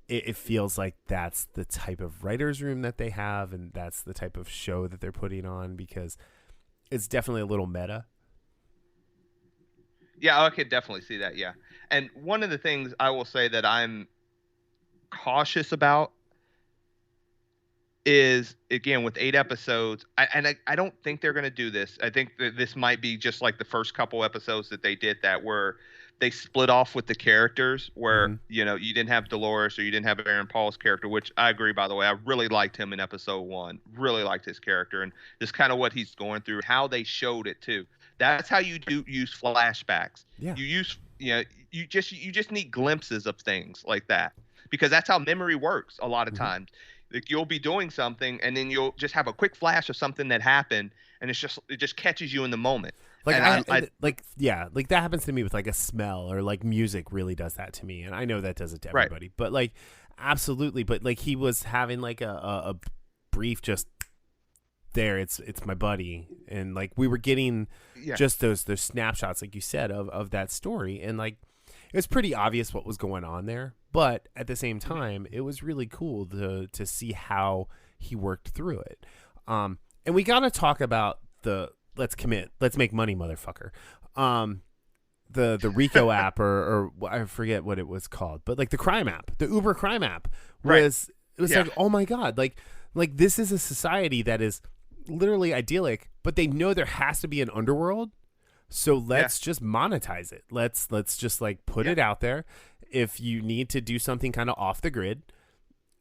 it feels like that's the type of writer's room that they have, and that's the type of show that they're putting on, because it's definitely a little meta. Yeah, I could definitely see that, yeah. And one of the things I will say that I'm cautious about is, again, with 8 episodes, I don't think they're going to do this. I think that this might be just like the first couple episodes that they did that, where they split off with the characters, where, you know, you didn't have Dolores or you didn't have Aaron Paul's character, which I agree, by the way. I really liked him in episode 1. Really liked his character and just kind of what he's going through, how they showed it too. That's how you do use flashbacks. Yeah. You just need glimpses of things like that, because that's how memory works a lot of times. Like, you'll be doing something and then you'll just have a quick flash of something that happened, and it just catches you in the moment. Like, like that happens to me with like a smell, or like music really does that to me. And I know that does it to everybody, right. But like, absolutely. But like, he was having like a brief, just there, it's my buddy. And like, we were getting just those snapshots, like you said, of that story. And like, it was pretty obvious what was going on there, but at the same time, it was really cool to see how he worked through it. And we got to talk about the let's commit. Let's make money, motherfucker. The Rico app or I forget what it was called, but like the crime app, the Uber crime app was it was like, oh my God, like this is a society that is literally idyllic, but they know there has to be an underworld. So let's just monetize it. Let's just like put it out there. If you need to do something kind of off the grid,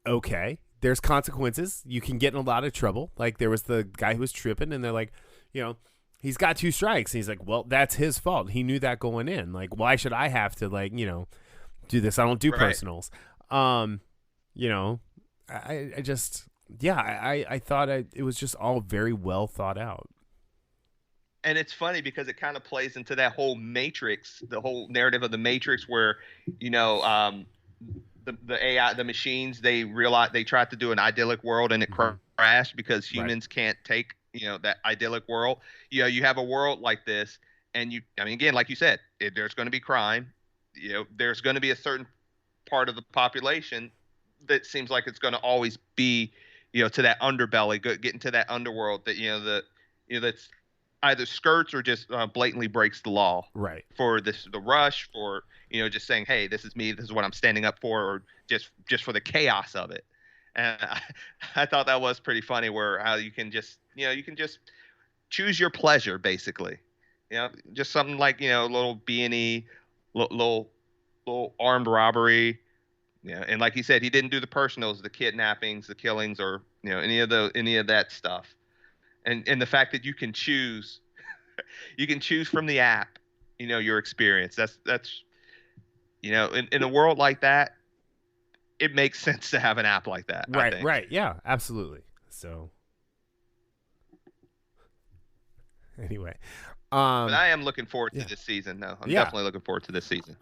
okay, there's consequences. You can get in a lot of trouble. Like there was the guy who was tripping and they're like, you know, he's got 2 strikes. And he's like, well, that's his fault. He knew that going in. Like, why should I have to like, you know, do this? I don't do personals. You know, I just, I thought it was just all very well thought out. And it's funny because it kind of plays into that whole Matrix, the whole narrative of the Matrix, where, you know, the AI, the machines, they tried to do an idyllic world and it crashed because humans can't take, you know, that idyllic world. You know, you have a world like this, and I mean, again, like you said, there's going to be crime. You know, there's going to be a certain part of the population that seems like it's going to always be, you know, to that underbelly, get into that underworld that, you know, that's either skirts or just blatantly breaks the law. Right. For the rush, for, you know, just saying, hey, this is me, this is what I'm standing up for, or just for the chaos of it. And I thought that was pretty funny, where how you can just, you know, you can just choose your pleasure, basically. You know, just something like, you know, a little B&E, little armed robbery. You know, and like he said, he didn't do the personals, the kidnappings, the killings, or, you know, any of that stuff. And the fact that you can choose from the app, you know, your experience. That's you know, in a world like that, it makes sense to have an app like that. Right, I think. right, yeah, absolutely. So anyway, but I am looking forward to this season. No, I'm definitely looking forward to this season.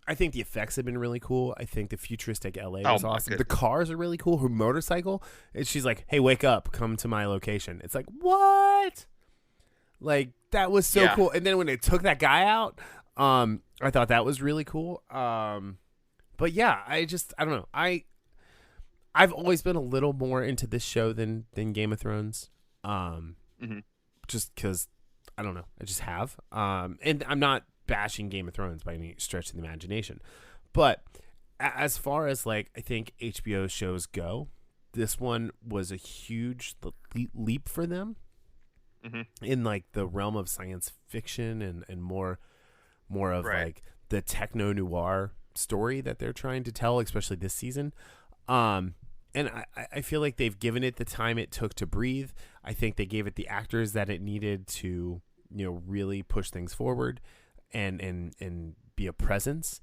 I think the effects have been really cool. I think the futuristic LA was awesome. The cars are really cool. Her motorcycle, and she's like, "Hey, wake up, come to my location." It's like, what? Like, that was so cool. And then when it took that guy out, I thought that was really cool. But yeah, I don't know. I've always been a little more into this show than Game of Thrones. Just because I don't know. I just have. And I'm not bashing Game of Thrones by any stretch of the imagination, but as far as like I think HBO shows go, this one was a huge leap for them in like the realm of science fiction and more of like the techno noir story that they're trying to tell, especially this season. And I feel like they've given it the time it took to breathe. I think they gave it the actors that it needed to, you know, really push things forward and be a presence.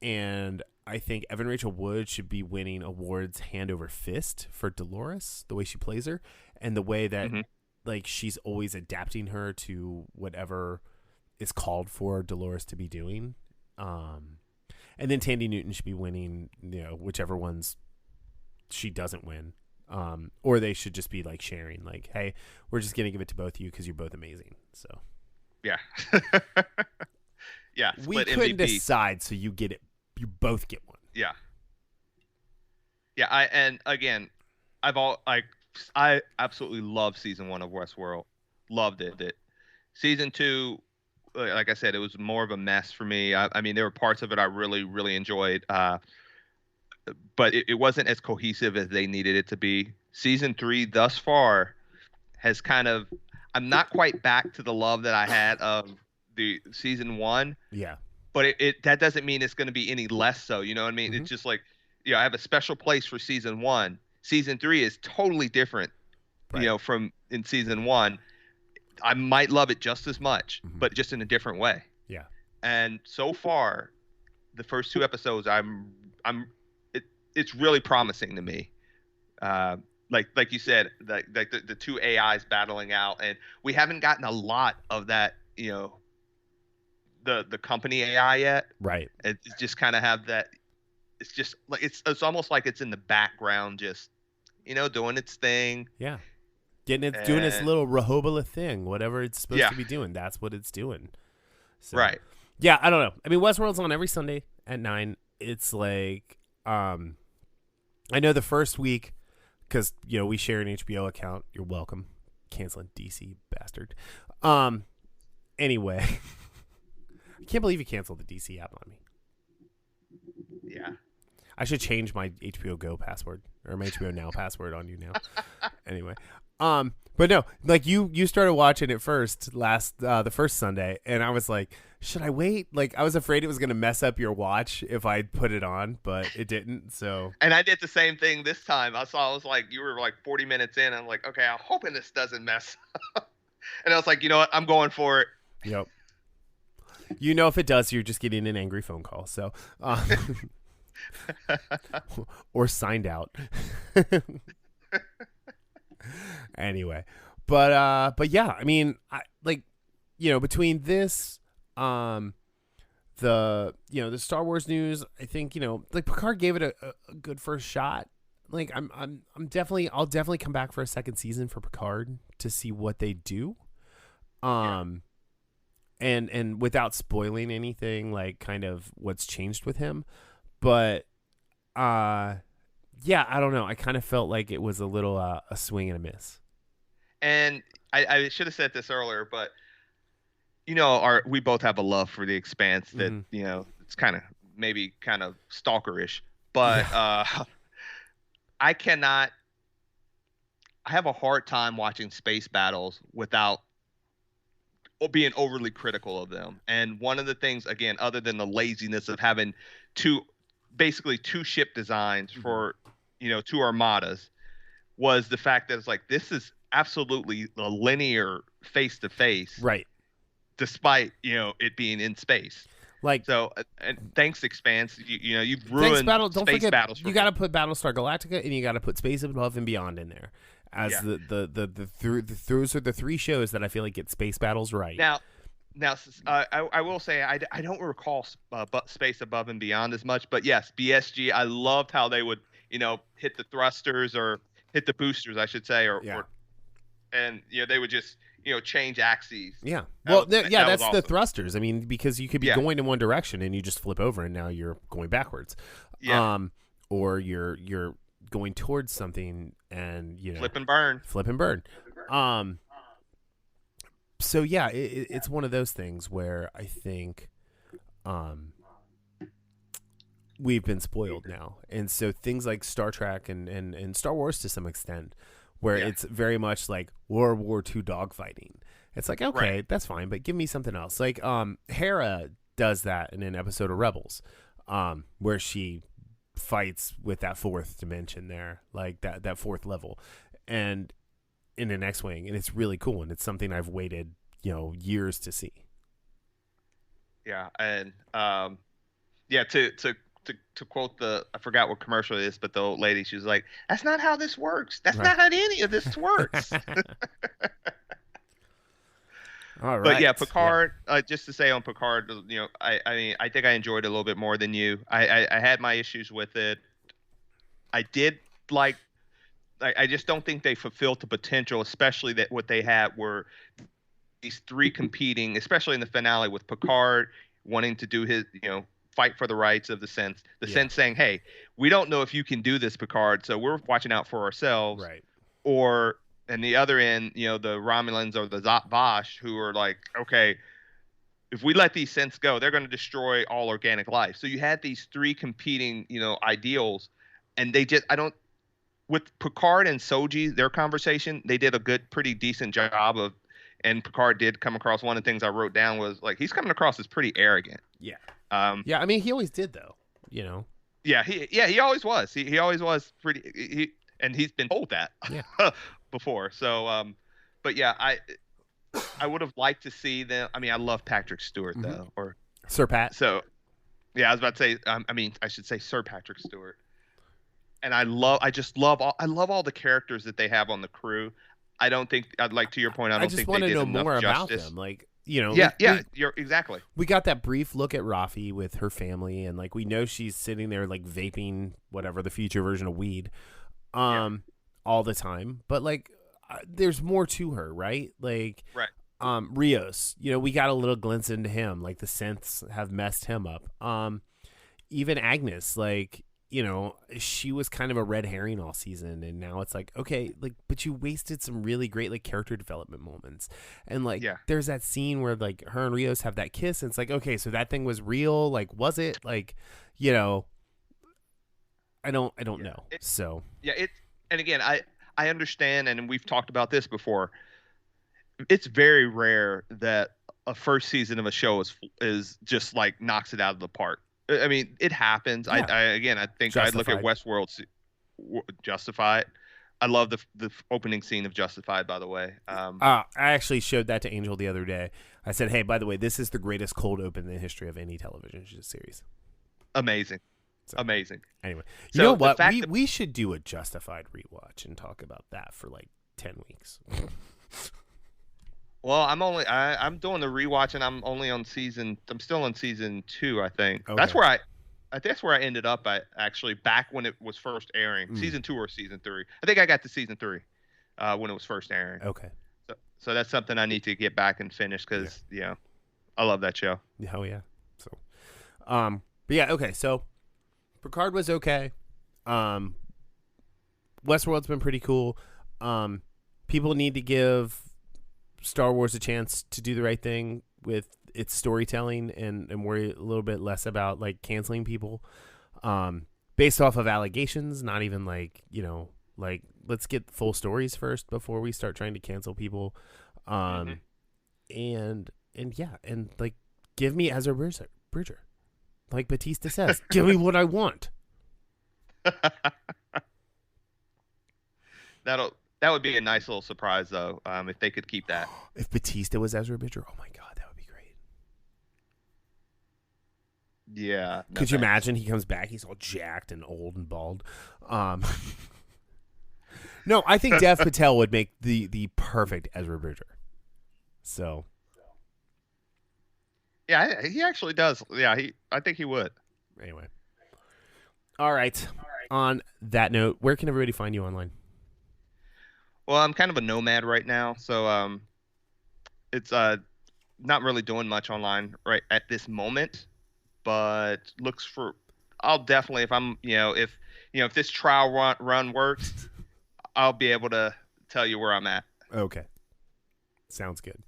And I think Evan Rachel Wood should be winning awards hand over fist for Dolores, the way she plays her and the way that like she's always adapting her to whatever is called for Dolores to be doing. And then Tandy Newton should be winning, you know, whichever ones she doesn't win. Or they should just be like sharing, like, hey, we're just gonna give it to both of you because you're both amazing. So yeah. Yeah, we couldn't decide, so you get it. You both get one. Yeah. I absolutely love season 1 of Westworld. Loved it. Season 2, like I said, it was more of a mess for me. I mean, there were parts of it I really, really enjoyed, but it wasn't as cohesive as they needed it to be. Season 3 thus far has kind of, I'm not quite back to the love that I had of the season 1. Yeah. But it that doesn't mean it's going to be any less so. You know what I mean? It's just like, you know, I have a special place for season 1. Season 3 is totally different, you know, from in season 1. I might love it just as much, but just in a different way. Yeah. And so far, the first 2 episodes, it's really promising to me. Like you said, like the 2 AIs battling out, and we haven't gotten a lot of that, you know, the company AI yet. Right. It's just kind of have that. It's just like it's almost like it's in the background, just, you know, doing its thing. Yeah. Doing its little Rehoboth thing, whatever it's supposed to be doing. That's what it's doing. So, right. Yeah, I don't know. I mean, Westworld's on every Sunday at 9. It's like, I know the first week, because, you know, we share an HBO account. You're welcome. canceling DC bastard. Anyway, I can't believe you canceled the DC app on me. Yeah. I should change my HBO Go password or my HBO Now password on you now. Anyway, but no, like you started watching it first the first Sunday, and I was like, should I wait? Like I was afraid it was gonna mess up your watch if I put it on, but it didn't. So. And I did the same thing this time. I was like, you were like 40 minutes in. I'm like, okay, I'm hoping this doesn't mess up. And I was like, you know what? I'm going for it. Yep. You know, if it does, you're just getting an angry phone call. So, or signed out. Anyway, but yeah, I mean, between this, the Star Wars news, I think, like Picard gave it a good first shot. Like I'll definitely come back for a second season for Picard to see what they do. And without spoiling anything, like kind of what's changed with him. But, yeah, I don't know. I kind of felt like it was a little a swing and a miss. And I should have said this earlier, but we both have a love for The Expanse that, it's kind of maybe kind of stalkerish, but I have a hard time watching space battles without being overly critical of them. And one of the things, again, other than the laziness of having two ship designs for, two armadas, was the fact that it's like, this is absolutely a linear face to face. Right. Despite, it being in space. Like, so, and thanks Expanse, you've ruined don't space forget, battles. You got to put Battlestar Galactica and you got to put Space Above and Beyond in there. As those are the three shows that I feel like get space battles right. Now, I will say I don't recall Space Above and Beyond as much, but yes, BSG. I loved how they would hit the thrusters or hit the boosters, I should say, and they would just change axes. Yeah, that's awesome. the thrusters. I mean, because you could be going in one direction and you just flip over and now you're going backwards. Yeah. Or you're going towards something and flip and burn. So yeah, it's one of those things where I think we've been spoiled now, and so things like Star Trek and Star Wars to some extent, where it's very much like World War II dogfighting. It's like, okay, that's fine, but give me something else. Like Hera does that in an episode of Rebels, where she fights with that fourth dimension there, like that fourth level, and in an X-wing, and it's really cool, and it's something I've waited years to see. Yeah, and to quote I forgot what commercial it is, but the old lady, she was like, "That's not how this works. That's not how any of this works." All right. But yeah, Picard. Just to say on Picard, I mean, I think I enjoyed it a little bit more than you. I had my issues with it. I did like. I just don't think they fulfilled the potential, especially that what they had were these three competing, especially in the finale with Picard wanting to do his, fight for the rights of the Sense. The Sense saying, "Hey, we don't know if you can do this, Picard, so we're watching out for ourselves." Right. Or and the other end, the Romulans or the Vosh, who are like, okay, if we let these Sense go, they're going to destroy all organic life. So you had these three competing, ideals, and they just, with Picard and Soji, their conversation, they did a pretty decent job of, and Picard did come across, one of the things I wrote down was like, he's coming across as pretty arrogant. Yeah. I mean, he always did though, Yeah, he always was. He always was pretty, and he's been told that. Yeah. Before. So, but yeah, I would have liked to see them. I mean, I love Patrick Stewart though, or Sir Pat. So, yeah, I was about to say. I should say Sir Patrick Stewart. And I love all the characters that they have on the crew. I don't think I'd like to your point. I don't think they did enough justice. I just want to know more about them. Like, you're exactly. We got that brief look at Rafi with her family, and like we know she's sitting there like vaping whatever the future version of weed. All the time, but like there's more to her, right? Like Rios, we got a little glimpse into him, like the Synths have messed him up. Even Agnes, like you know, she was kind of a red herring all season, and now it's like, okay, like, but you wasted some really great like character development moments, and like, there's that scene where like her and Rios have that kiss, and it's like, okay, so that thing was real, like, was it, like, you know, I don't know. So and again, I understand, and we've talked about this before. It's very rare that a first season of a show is just like knocks it out of the park. I mean, it happens. Yeah. I think I'd look at Westworld, Justified. I love the opening scene of Justified, by the way. I actually showed that to Angel the other day. I said, hey, by the way, this is the greatest cold open in the history of any television series. Amazing. So, amazing. Anyway, you know what? We should do a Justified rewatch and talk about that for like 10 weeks. Well, I'm doing the rewatch, and I'm still on season 2, I think. Okay. That's where I ended up at, actually, back when it was first airing. Season 2 or season 3. I think I got to season 3 when it was first airing. Okay. So that's something I need to get back and finish because, I love that show. Hell yeah. So, but yeah, okay. So Picard was okay. Westworld's been pretty cool. People need to give Star Wars a chance to do the right thing with its storytelling and worry a little bit less about like canceling people based off of allegations, not even like, you know, like let's get full stories first before we start trying to cancel people. And like give me Ezra Bridger. Like Batista says, give me what I want. That would be a nice little surprise, though, if they could keep that. If Batista was Ezra Bridger, oh my God, that would be great. Yeah. Could you imagine he comes back, he's all jacked and old and bald? No, I think Dev Patel would make the perfect Ezra Bridger. So. Yeah, he actually does. Yeah, I think he would. Anyway. All right. On that note, where can everybody find you online? Well, I'm kind of a nomad right now, so it's not really doing much online right at this moment. But I'll definitely, if I'm, if this trial run works, I'll be able to tell you where I'm at. Okay, sounds good.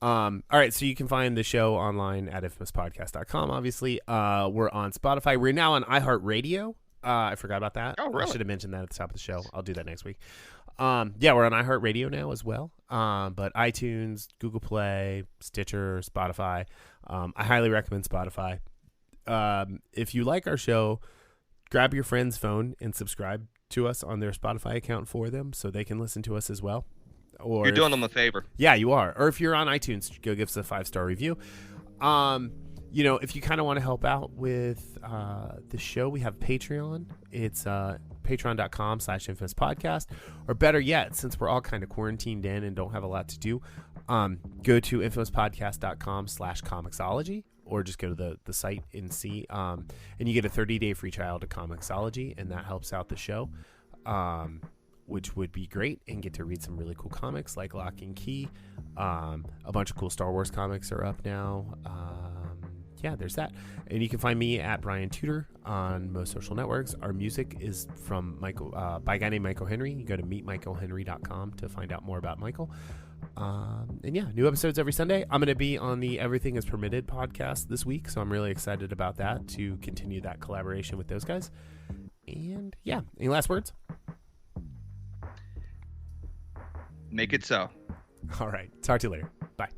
All right, so you can find the show online at infamouspodcast.com. Obviously, we're on Spotify. We're now on iHeartRadio. I forgot about that. Oh, really? I should have mentioned that at the top of the show. I'll do that next week. Yeah, we're on iHeartRadio now as well. But iTunes, Google Play, Stitcher, Spotify. I highly recommend Spotify. If you like our show, grab your friend's phone and subscribe to us on their Spotify account for them so they can listen to us as well. Or you're doing them a favor. Yeah, you are. Or if you're on iTunes, go give us a 5-star review. If you kind of want to help out with the show, we have Patreon. It's patreon.com/infamouspodcast. Or better yet, since we're all kind of quarantined in and don't have a lot to do, go to infamouspodcast.com/comicsology, or just go to the site and see. And you get a 30-day free trial to Comicsology, and that helps out the show, which would be great, and get to read some really cool comics like Lock and Key. A bunch of cool Star Wars comics are up now. Yeah, there's that. And you can find me at Brian Tudor on most social networks. Our music is from by a guy named Michael Henry. You go to meetmichaelhenry.com to find out more about Michael. And yeah, new episodes every Sunday. I'm going to be on the Everything is Permitted podcast this week, so I'm really excited about that, to continue that collaboration with those guys. And yeah, any last words? Make it so. All right. Talk to you later. Bye.